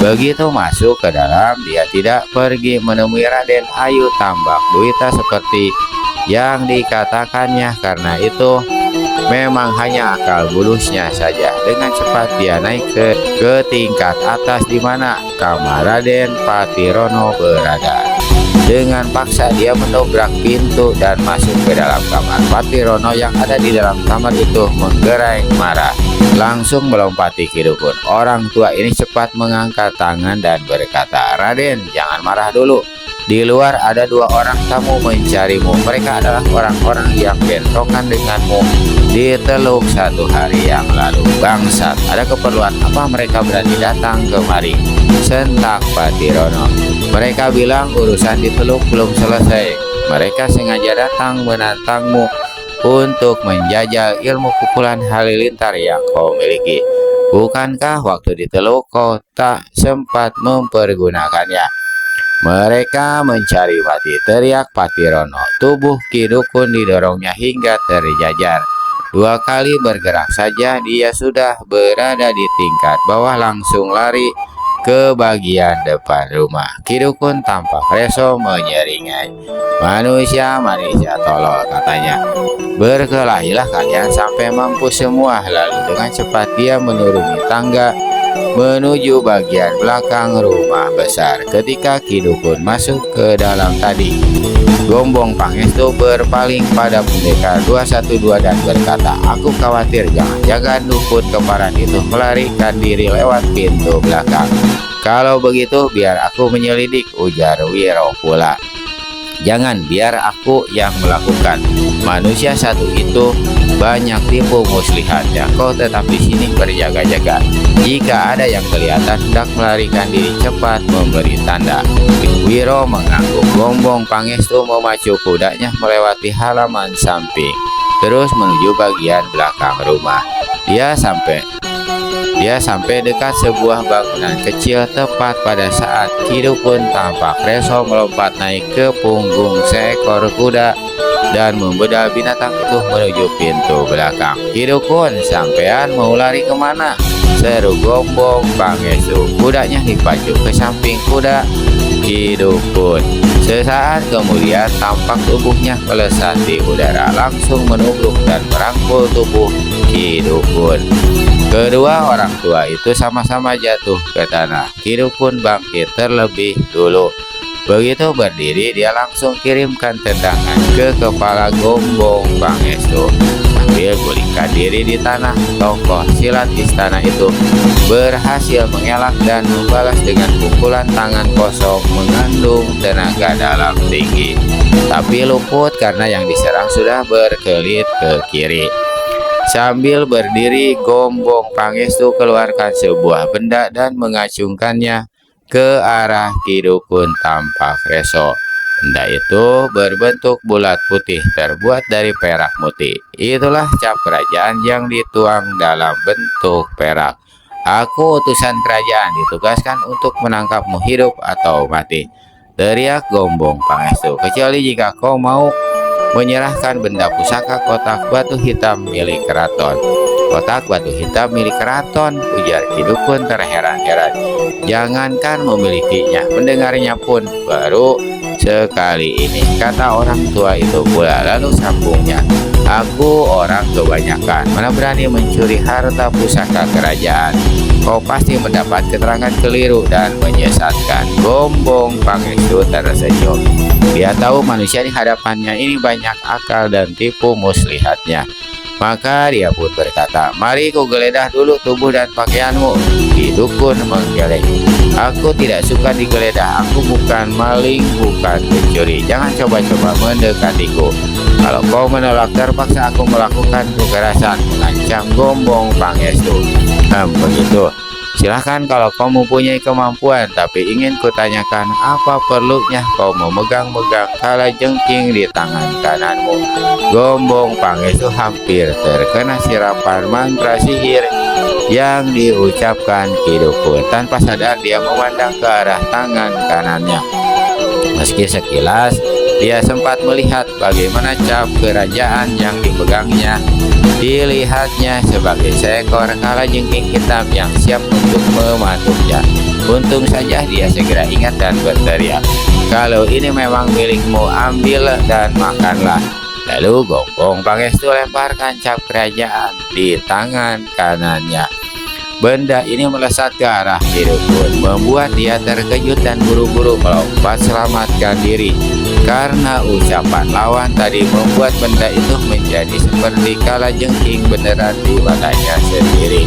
Begitu masuk ke dalam, dia tidak pergi menemui Raden Ayu Tambak Duwita seperti yang dikatakannya, karena itu memang hanya akal bulusnya saja. Dengan cepat dia naik ke tingkat atas di mana kamar Raden Patirono berada. Dengan paksa dia mendobrak pintu dan masuk ke dalam kamar. Patirono yang ada di dalam kamar itu menggerai marah, langsung melompati Ki Dukun. Orang tua ini cepat mengangkat tangan dan berkata, "Raden, jangan marah dulu. Di luar ada dua orang tamu mencarimu. Mereka adalah orang-orang yang bentrokan denganmu di Teluk 1 hari yang lalu. Bangsat, ada keperluan apa mereka berani datang kemari?" sentak Patirono. "Mereka bilang urusan di Teluk belum selesai. Mereka sengaja datang menantangmu untuk menjajal ilmu pukulan halilintar yang kau miliki. Bukankah waktu di Teluk kau tak sempat mempergunakannya?" "Mereka mencari mati," teriak Patirono. Tubuh Ki Dukun didorongnya hingga terjajar. 2 kali bergerak saja dia sudah berada di tingkat bawah, langsung lari ke bagian depan rumah. Ki Dukun tampak reso menyeringai. Manusia tolol," katanya. "Berkelahilah kalian sampai mampus semua." Lalu dengan cepat dia menuruni tangga menuju bagian belakang rumah besar. Ketika Ki Dukun masuk ke dalam tadi, Gombong Pangestu berpaling pada pendekar 212 dan berkata, "Aku khawatir jangan-jangan dukun keparat itu melarikan diri lewat pintu belakang. Kalau begitu biar aku menyelidik," ujar Wiro pula. "Jangan, biar aku yang melakukan. Manusia satu itu banyak tipu muslihatnya. Kau tetap di sini berjaga-jaga. Jika ada yang kelihatan hendak melarikan diri, cepat memberi tanda." Wiro mengangguk. Gombong Pangestu memacu kudanya melewati halaman samping, terus menuju bagian belakang rumah. Dia sampai dekat sebuah bangunan kecil tepat pada saat Ki Dukun tampak reso melompat naik ke punggung seekor kuda dan membedah binatang itu menuju pintu belakang. "Ki Dukun, sampean mau lari kemana?" seru Gombong Pangestu. Kudanya dipacu ke samping kuda Ki Dukun. Sesaat kemudian tampak tubuhnya melesat di udara, langsung menubruk dan merangkul tubuh Ki Dukun. Kedua orang tua itu sama-sama jatuh ke tanah. Ki Dukun bangkit terlebih dulu. Begitu berdiri, dia langsung kirimkan tendangan ke kepala Gombong Pangestu. Sambil gulingkan diri di tanah, tokoh silat istana itu berhasil mengelak dan membalas dengan pukulan tangan kosong mengandung tenaga dalam tinggi, tapi luput karena yang diserang sudah berkelit ke kiri. Sambil berdiri, Gombong Pangestu keluarkan sebuah benda dan mengacungkannya ke arah Ki Dukun tampak reso. Benda itu berbentuk bulat putih terbuat dari perak murni. Itulah cap kerajaan yang dituang dalam bentuk perak. Aku utusan kerajaan ditugaskan untuk menangkapmu hidup atau mati. Teriak Gombong Pangestu. Kecuali jika kau mau menyerahkan benda pusaka kotak batu hitam milik keraton. Kotak batu hitam milik keraton, ujar Ki Dukun terheran-heran. Jangankan memilikinya, mendengarnya pun baru sekali ini, kata orang tua itu pula. Lalu sambungnya, aku orang kebanyakan, mana berani mencuri harta pusaka kerajaan. Kau pasti mendapat keterangan keliru dan menyesatkan. Gombong Pangestu tersenyum. Dia tahu manusia di hadapannya ini banyak akal dan tipu muslihatnya. Maka dia pun berkata, mari ku geledah dulu tubuh dan pakaianmu. Ki Dukun menggeleng. Aku tidak suka digeledah. Aku bukan maling, bukan pencuri. Jangan coba-coba mendekatiku. Kalau kau menolak, terpaksa aku melakukan kekerasan, mengancam Gombong Pangestu. Begitu. Silahkan kalau kau mempunyai kemampuan, tapi ingin kutanyakan, apa perlunya kau memegang-megang kalajengking di tangan kananmu? Gombong Pangestu hampir terkena sirapan mantra sihir yang diucapkan Ki Dukun. Tanpa sadar dia memandang ke arah tangan kanannya. Meski sekilas dia sempat melihat bagaimana cap kerajaan yang dipegangnya. Dilihatnya sebagai seekor kalajengking hitam yang siap untuk mematuknya. Untung saja dia segera ingat dan berteriak, kalau ini memang milikmu, ambil dan makanlah. Lalu Gombong Pangestu lemparkan cap kerajaan di tangan kanannya. Benda ini melesat ke arah Ki Dukun, membuat dia terkejut dan buru-buru melompat selamatkan diri. Karena ucapan lawan tadi membuat benda itu menjadi seperti kalajengking beneran di matanya sendiri.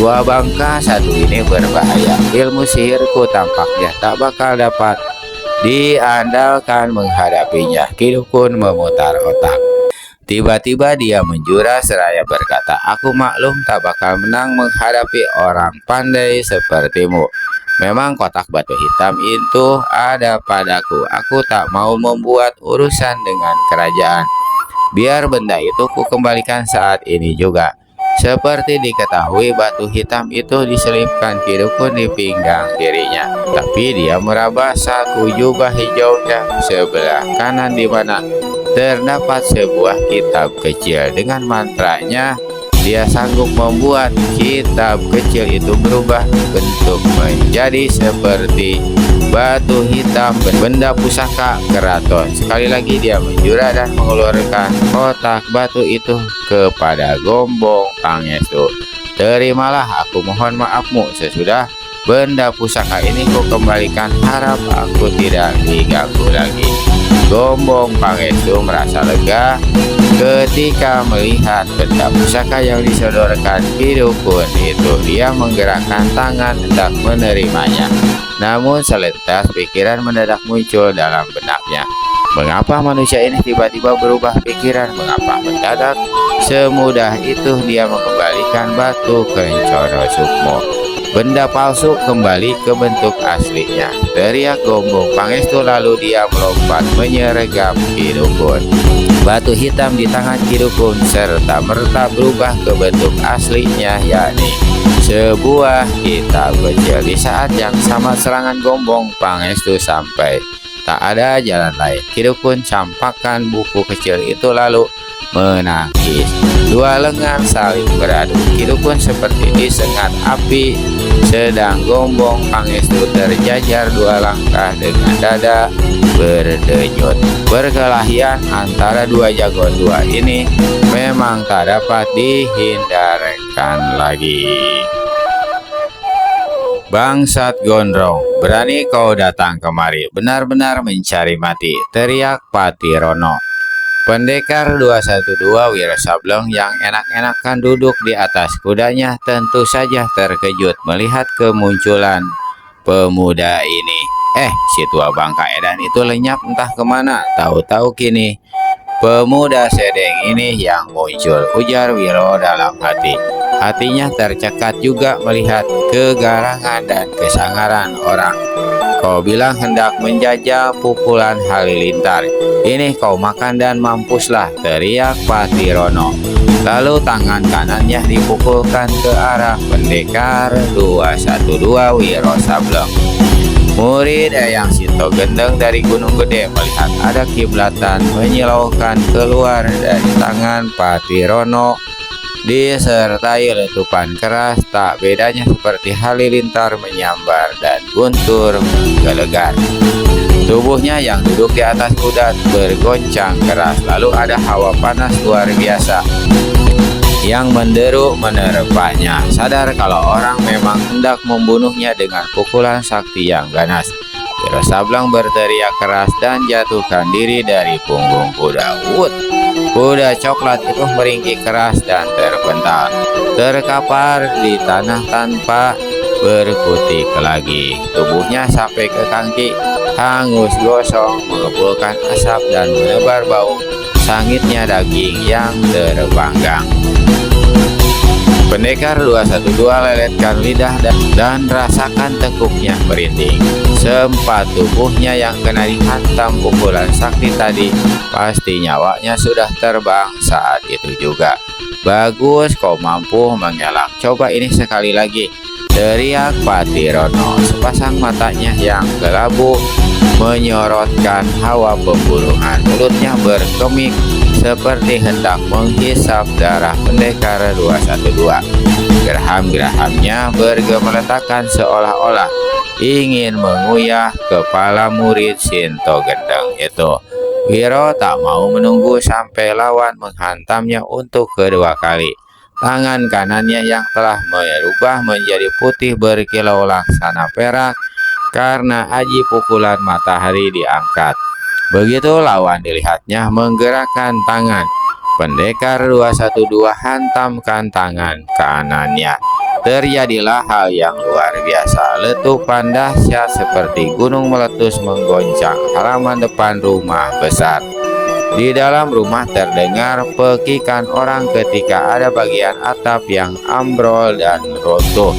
Dua bangka satu ini berbahaya. Ilmu sihirku tampaknya tak bakal dapat diandalkan menghadapinya. Ki Dukun memutar otak. Tiba-tiba dia menjura seraya berkata, aku maklum tak bakal menang menghadapi orang pandai sepertimu. Memang kotak batu hitam itu ada padaku. Aku tak mau membuat urusan dengan kerajaan. Biar benda itu ku kembalikan saat ini juga. Seperti diketahui, batu hitam itu diselipkan Ki Dukun di pinggang kirinya. Tapi dia meraba saku jubah hijaunya sebelah kanan di mana terdapat sebuah kitab kecil. Dengan mantranya dia sanggup membuat kitab kecil itu berubah bentuk menjadi seperti batu hitam, benda pusaka keraton. Sekali lagi dia menjura dan mengeluarkan kotak batu itu kepada Gombong Pangestu. Terimalah, aku mohon maafmu. Sesudah benda pusaka ini ku kembalikan, harap aku tidak diganggu lagi. Gombong Pangestu merasa lega ketika melihat benda pusaka yang disodorkan Ki Dukun itu. Dia menggerakkan tangan hendak menerimanya. Namun selintas pikiran mendadak muncul dalam benaknya. Mengapa manusia ini tiba-tiba berubah pikiran? Mengapa mendadak semudah itu dia mengembalikan batu Kencana Sukmo? Benda palsu kembali ke bentuk aslinya. Teriak Gombong Pangestu, lalu dia melompat menyergap Ki Dukun. Batu hitam di tangan Ki Dukun serta merta berubah ke bentuk aslinya, yakni sebuah kitab kecil. Di saat yang sama serangan Gombong Pangestu sampai tak ada jalan lain. Ki Dukun campakkan buku kecil itu lalu menangis. Dua lengan saling beradu. Ki Dukun seperti disengat api, sedang Gombong Pangestu terjajar dua langkah dengan dada berdenyut. Perkelahian antara dua jagoan tua ini memang tak dapat dihindarkan lagi. Bangsat gondrong, berani kau datang kemari, benar-benar mencari mati, teriak Patirono. Pendekar 212 Wiro Sableng yang enak-enakan duduk di atas kudanya tentu saja terkejut melihat kemunculan pemuda ini. Si tua bangka edan itu lenyap entah kemana. Tahu-tahu kini pemuda sedeng ini yang muncul, ujar Wiro dalam hati. Hatinya tercekat juga melihat kegarangan dan kesangaran orang. Kau bilang hendak menjajah pukulan halilintar. Ini kau makan dan mampuslah, teriak Patirono. Lalu tangan kanannya dipukulkan ke arah pendekar 212 Wiro Sableng. Murid Eyang Sinto Gendeng dari Gunung Gede melihat ada kiblatan menyilaukan keluar dari tangan Patirono disertai letupan keras, tak bedanya seperti halilintar menyambar dan guntur menggelegar. Tubuhnya yang duduk di atas kuda bergoncang keras, lalu ada hawa panas luar biasa yang menderu menerpanya. Sadar kalau orang memang hendak membunuhnya dengan pukulan sakti yang ganas, Wiro Sableng berteriak keras dan jatuhkan diri dari punggung kuda. Wut! Kuda coklat itu meringkik keras dan terpental, terkapar di tanah tanpa berkutik lagi. Tubuhnya sampai ke kaki hangus gosong, mengepulkan asap dan menebar bau sangitnya daging yang terpanggang. Pendekar 212 leletkan lidah dan rasakan tekuknya merinding. Sempat tubuhnya yang kena dihantam pukulan sakti tadi, pasti nyawanya sudah terbang saat itu juga. Bagus, kau mampu mengelak. Coba ini sekali lagi, teriak Patirono. Sepasang matanya yang kelabu menyorotkan hawa pembunuhan. Mulutnya berkemik seperti hendak menghisap darah pendekar 212. Geraham-gerahamnya bergemeletakan seolah-olah ingin menguyah kepala murid Sinto Gendeng itu. Wiro tak mau menunggu sampai lawan menghantamnya untuk kedua kali. Tangan kanannya yang telah berubah menjadi putih berkilau laksana perak karena aji pukulan matahari diangkat. Begitu lawan dilihatnya menggerakkan tangan, pendekar 212 hantamkan tangan kanannya. Terjadilah hal yang luar biasa. Letupan dahsyat seperti gunung meletus menggoncang halaman depan rumah besar. Di dalam rumah terdengar pekikan orang ketika ada bagian atap yang ambrol dan runtuh.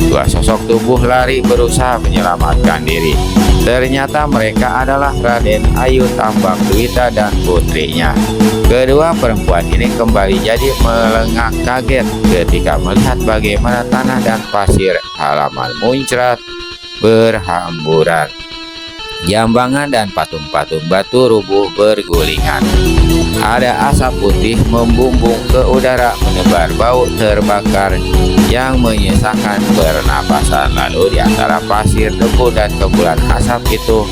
Dua sosok tubuh lari berusaha menyelamatkan diri. Ternyata mereka adalah Raden Ayu Tambak Dwita dan putrinya. Kedua perempuan ini kembali jadi melengak kaget ketika melihat bagaimana tanah dan pasir halaman muncrat berhamburan. Jambangan dan patung-patung batu rubuh bergulingan. Ada asap putih membumbung ke udara, menebar bau terbakar yang menyisakan pernapasan. Lalu di antara pasir, debu, dan kepulan asap itu,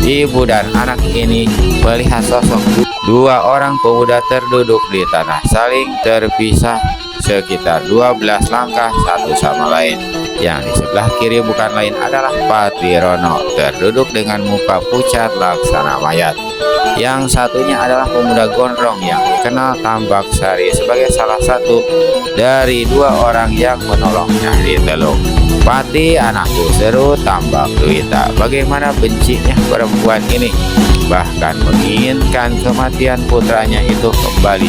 ibu dan anak ini melihat sosok dua orang pemuda terduduk di tanah saling terpisah sekitar 12 langkah satu sama lain. Yang di sebelah kiri bukan lain adalah Patirono, terduduk dengan muka pucat laksana mayat. Yang satunya adalah pemuda gondrong yang dikenal Tambak Sari sebagai salah satu dari dua orang yang menolongnya di Teluk. Pati, anakku, seru Tambak Dwita. Bagaimana bencinya perempuan ini, bahkan menginginkan kematian putranya itu kembali.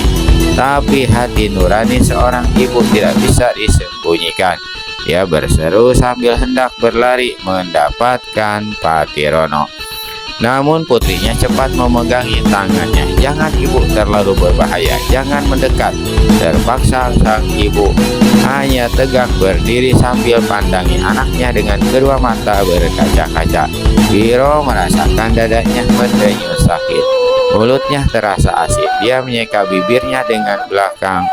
Tapi hati nurani seorang ibu tidak bisa disembunyikan. Dia berseru sambil hendak berlari mendapatkan Patirono. Namun putrinya cepat memegangi tangannya. Jangan ibu, terlalu berbahaya, jangan mendekat. Terpaksa sang ibu hanya tegak berdiri sambil pandangi anaknya dengan kedua mata berkaca-kaca. Wiro merasakan dadanya mendenyut sakit. Mulutnya terasa asin. Dia menyeka bibirnya dengan belakang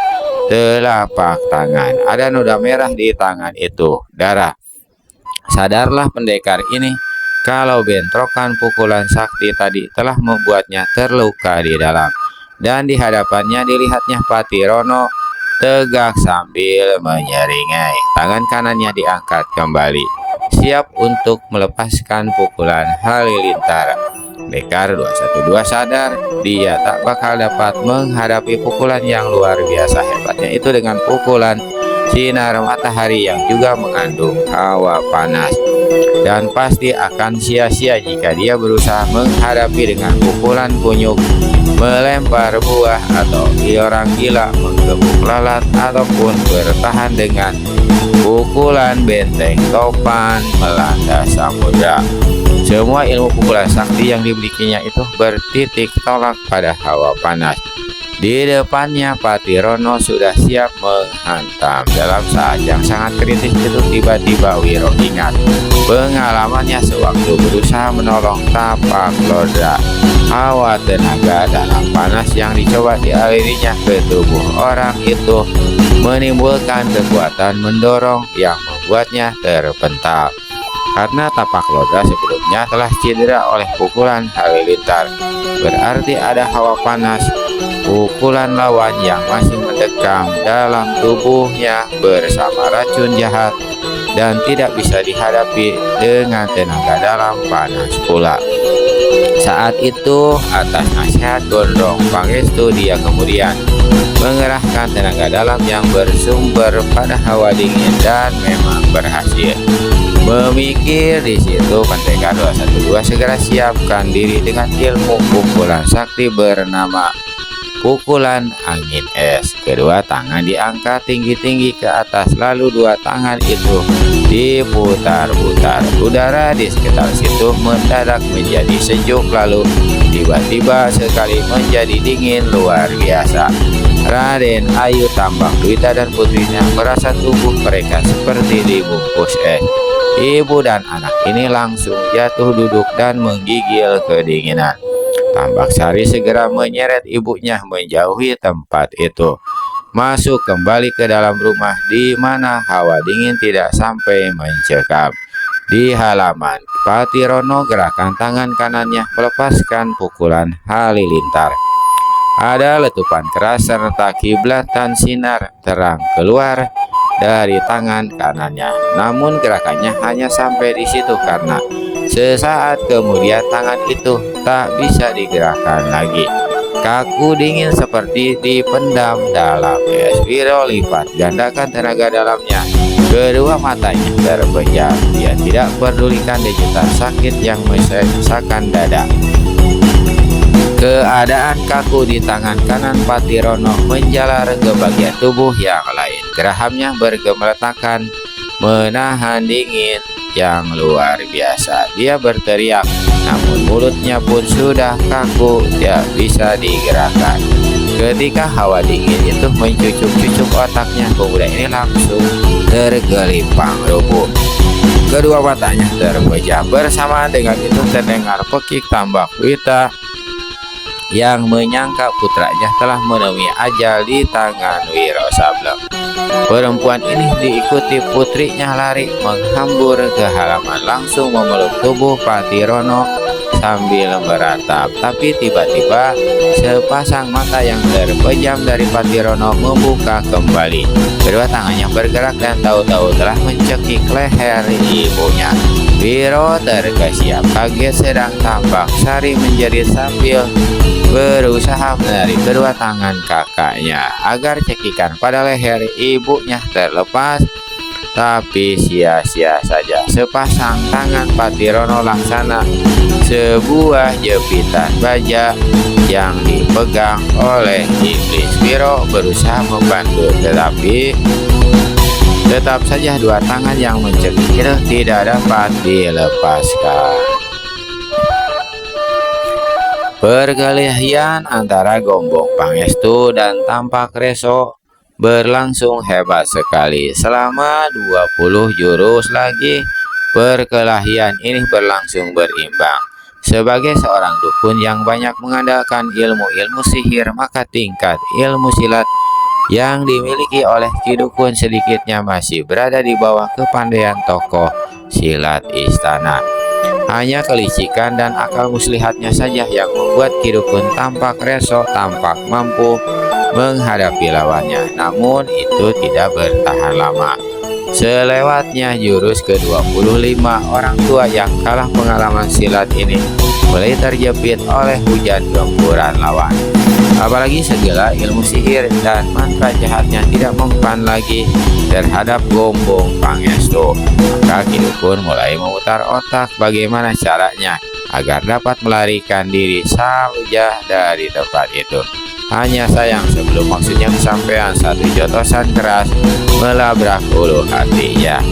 telapak tangan. Ada noda merah di tangan itu, darah. Sadarlah pendekar ini kalau bentrokan pukulan sakti tadi telah membuatnya terluka di dalam. Dan di hadapannya dilihatnya Patirono tegak sambil menyeringai. Tangan kanannya diangkat kembali, siap untuk melepaskan pukulan halilintar. Pendekar 212 sadar dia tak bakal dapat menghadapi pukulan yang luar biasa hebatnya itu dengan pukulan sinar matahari yang juga mengandung hawa panas. Dan pasti akan sia-sia jika dia berusaha menghadapi dengan pukulan kunyuk, melempar buah, atau orang gila menggebuk lalat, ataupun bertahan dengan pukulan benteng topan melanda samudra. Semua ilmu pukulan sakti yang dimilikinya itu bertitik tolak pada hawa panas. Di depannya Patirono sudah siap menghantam. Dalam saat yang sangat kritis itu tiba-tiba Wiro ingat pengalamannya sewaktu berusaha menolong Tapak Lodra. Hawa tenaga dalam panas yang dicoba dialirinya ke tubuh orang itu menimbulkan kekuatan mendorong yang membuatnya terpental. Karena Tapak Lodra sebelumnya telah cedera oleh pukulan Halilintar, berarti ada hawa panas pukulan lawan yang masih mendekam dalam tubuhnya bersama racun jahat dan tidak bisa dihadapi dengan tenaga dalam panas pula. Saat itu, atas nasihat Gondrong Pangestu, dia kemudian mengerahkan tenaga dalam yang bersumber pada hawa dingin dan memang berhasil. Memikir di situ, Pendekar 212 segera siapkan diri dengan ilmu pukulan sakti bernama pukulan angin es. Kedua tangan diangkat tinggi-tinggi ke atas, lalu dua tangan itu diputar-putar. Udara di sekitar situ mendadak menjadi sejuk, lalu tiba-tiba sekali menjadi dingin luar biasa. Raden Ayu Tambak Dwita dan putrinya merasa tubuh mereka seperti dibungkus es. Ibu dan anak ini langsung jatuh duduk dan menggigil kedinginan. Tambak Sari segera menyeret ibunya menjauhi tempat itu, masuk kembali ke dalam rumah di mana hawa dingin tidak sampai mencekam. Di halaman, Patirono gerakan tangan kanannya melepaskan pukulan Halilintar. Ada letupan keras serta kiblatan sinar terang keluar dari tangan kanannya. Namun gerakannya hanya sampai di situ karena sesaat kemudian tangan itu tak bisa digerakkan lagi. Kaku dingin seperti dipendam dalam es. Wiro lipat gandakan tenaga dalamnya. Kedua matanya terpejam. Dia tidak pedulikan denyutan sakit yang menyesakan dada. Keadaan kaku di tangan kanan Patirono menjalar ke bagian tubuh yang lain. Gerahamnya bergemeretakan menahan dingin yang luar biasa. Dia berteriak, namun mulutnya pun sudah kaku, tidak bisa digerakkan. Ketika hawa dingin itu mencucuk-cucuk otaknya, pemuda ini langsung tergelimpang rubuh. Kedua matanya terpejam. Bersamaan dengan itu terdengar pekik Tambak Dwita yang menyangka putranya telah menemui ajal di tangan Wiro Sableng. Perempuan ini diikuti putrinya lari menghambur ke halaman, langsung memeluk tubuh Patirono sambil beratap. Tapi tiba-tiba sepasang mata yang terpejam dari Patirono membuka kembali. Kedua tangannya bergerak dan tahu-tahu telah mencekik leher ibunya. Wiro terkesiap kaget, sedang Tambak Sari menjerit sambil berusaha menarik kedua tangan kakaknya agar cekikan pada leher ibunya terlepas. Tapi sia-sia saja. Sepasang tangan Patirono laksana sebuah jepitan baja yang dipegang oleh iblis. Wiro berusaha membantu, tetapi tetap saja dua tangan yang mencekik itu tidak dapat dilepaskan. Perkelahian antara Gombong Pangestu dan Tampak Reso berlangsung hebat sekali. Selama 20 jurus lagi, perkelahian ini berlangsung berimbang. Sebagai seorang dukun yang banyak mengandalkan ilmu-ilmu sihir, maka tingkat ilmu silat yang dimiliki oleh Ki Dukun sedikitnya masih berada di bawah kepandaian tokoh silat istana. Hanya kelicikan dan akal muslihatnya saja yang membuat Ki Dukun Tampak Reso tampak mampu menghadapi lawannya. Namun itu tidak bertahan lama. Selewatnya jurus ke-25, orang tua yang kalah pengalaman silat ini mulai terjepit oleh hujan gempuran lawan. Apalagi segala ilmu sihir dan mantra jahatnya tidak mempan lagi terhadap Gombong Pangestu. Maka Ki Dukun mulai memutar otak bagaimana caranya agar dapat melarikan diri saja dari tempat itu. Hanya sayang sebelum maksudnya kesampaian, satu jotosan keras melabrak ulu hatinya.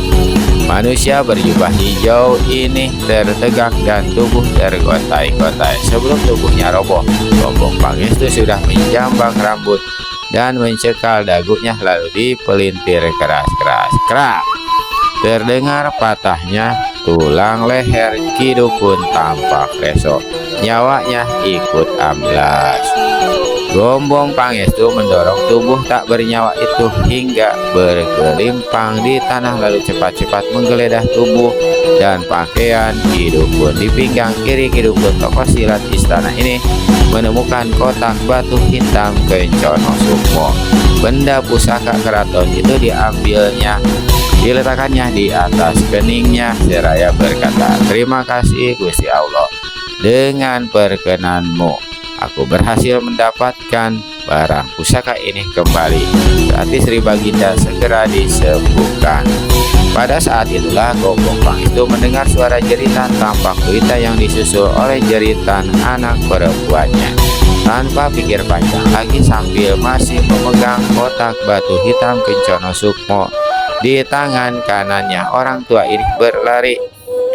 Manusia berjubah hijau ini tertegak dan tubuh tergotai-gotai. Sebelum tubuhnya roboh, Gombong Pangestu sudah menjambak rambut dan mencekal dagunya, lalu dipelintir keras-keras. Krak! Terdengar patahnya tulang leher. Ki Dukun tampak leso, nyawanya ikut amblas. Gombong Pangestu mendorong tubuh tak bernyawa itu hingga bergelimpang di tanah, lalu cepat-cepat menggeledah tubuh dan pakaian Ki Dukun. Di pinggang kiri Ki Dukun, tokoh silat istana ini menemukan kotak batu hitam Kencono Sukmo. Benda pusaka keraton itu diambilnya, diletakkannya di atas keningnya seraya berkata, "Terima kasih Gusti Allah, dengan perkenanmu aku berhasil mendapatkan barang pusaka ini kembali." Berarti Sri Baginda segera disembuhkan. Pada saat itulah Gombong Pangestu mendengar suara jeritan tampak Tuwita yang disusul oleh jeritan anak perempuannya. Tanpa pikir panjang lagi, sambil masih memegang kotak batu hitam Kencono Sukmo di tangan kanannya, orang tua ini berlari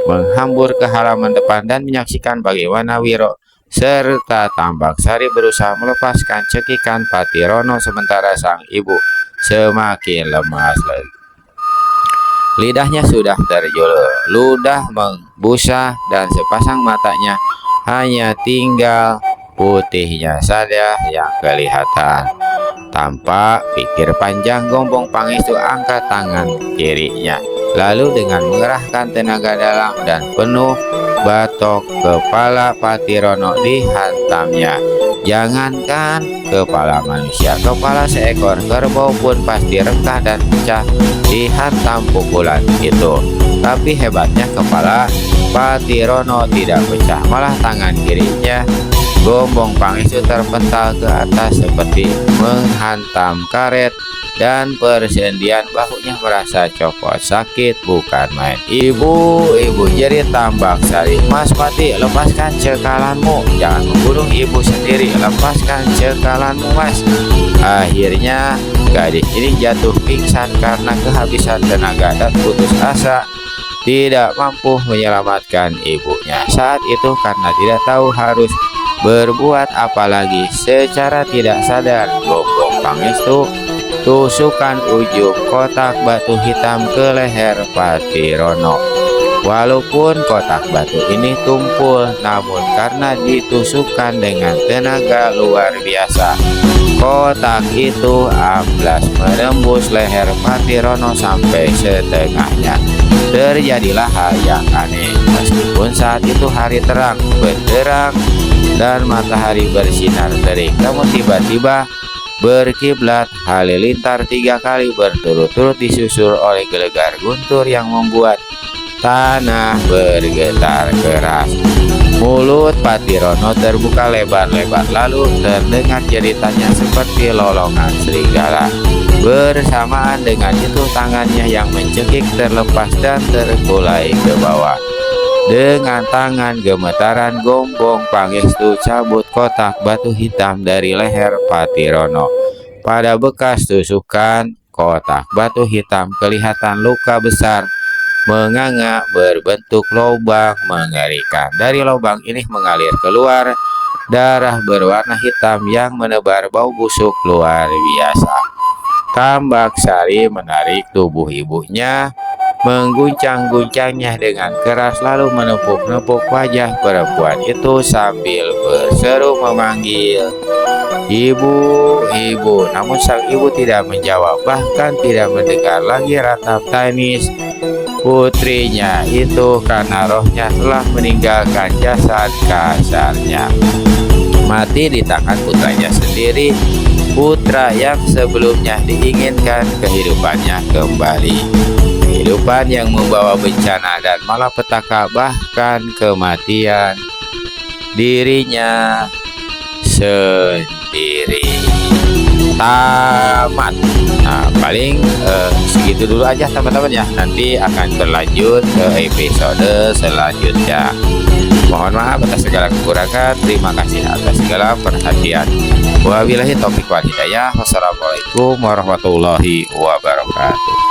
menghambur ke halaman depan dan menyaksikan bagaimana Wiro serta Tambak Sari berusaha melepaskan cekikan Patirono, sementara sang ibu semakin lemas. Lidahnya sudah terjulur, ludah membusa, dan sepasang matanya hanya tinggal putihnya saja yang kelihatan. Tanpa pikir panjang, Gombong Pangestu angkat tangan kirinya, lalu dengan mengerahkan tenaga dalam dan penuh batok kepala Patirono dihantamnya. Jangankan kepala manusia, kepala seekor kerbau pun pasti retak dan pecah dihantam pukulan itu. Tapi hebatnya kepala Patirono tidak pecah, malah tangan kirinya Gombong Pangestu terpental ke atas seperti menghantam karet, dan persendian bahunya merasa copot sakit bukan main. Ibu, jerit Tambak Sari, "Mas Pati, lepaskan cekalanmu, jangan membunuh ibu sendiri, lepaskan cekalanmu Mas." Akhirnya gadis ini jatuh pingsan karena kehabisan tenaga dan putus asa tidak mampu menyelamatkan ibunya. Saat itu karena tidak tahu harus berbuat apa lagi, secara tidak sadar Gombong Pangestu tusukan ujung kotak batu hitam ke leher Patirono. Walaupun kotak batu ini tumpul, namun karena ditusukkan dengan tenaga luar biasa, kotak itu amblas menembus leher Patirono sampai setengahnya. Terjadilah hal yang aneh. Meskipun saat itu hari terang benderang dan matahari bersinar terik, namun tiba-tiba berkiblat halilintar 3 kali berturut-turut disusul oleh gelegar guntur yang membuat tanah bergetar keras. Mulut Patirono terbuka lebar-lebar, lalu terdengar jeritannya seperti lolongan serigala. Bersamaan dengan itu tangannya yang mencekik terlepas dan terkulai ke bawah. Dengan tangan gemetaran, Gombong Pangestu cabut kotak batu hitam dari leher Patirono. Pada bekas tusukan kotak batu hitam kelihatan luka besar menganga berbentuk lubang mengerikan. Dari lubang ini mengalir keluar darah berwarna hitam yang menebar bau busuk luar biasa. Tambak Sari menarik tubuh ibunya, mengguncang-guncangnya dengan keras, lalu menepuk-nepuk wajah perempuan itu sambil berseru memanggil, "Ibu, ibu." Namun sang ibu tidak menjawab, bahkan tidak mendengar lagi ratap tangis putrinya itu, karena rohnya telah meninggalkan jasad kasarnya, mati di tangan putranya sendiri. Putra yang sebelumnya diinginkan kehidupannya kembali, kehidupan yang membawa bencana dan malapetaka, bahkan kematian dirinya sendiri. Tamat. Nah, paling segitu dulu aja teman-teman ya. Nanti akan berlanjut ke episode selanjutnya. Mohon maaf atas segala kekurangan. Terima kasih atas segala perhatian. Wabillahi taufiq wal hidayah. Wassalamualaikum warahmatullahi wabarakatuh.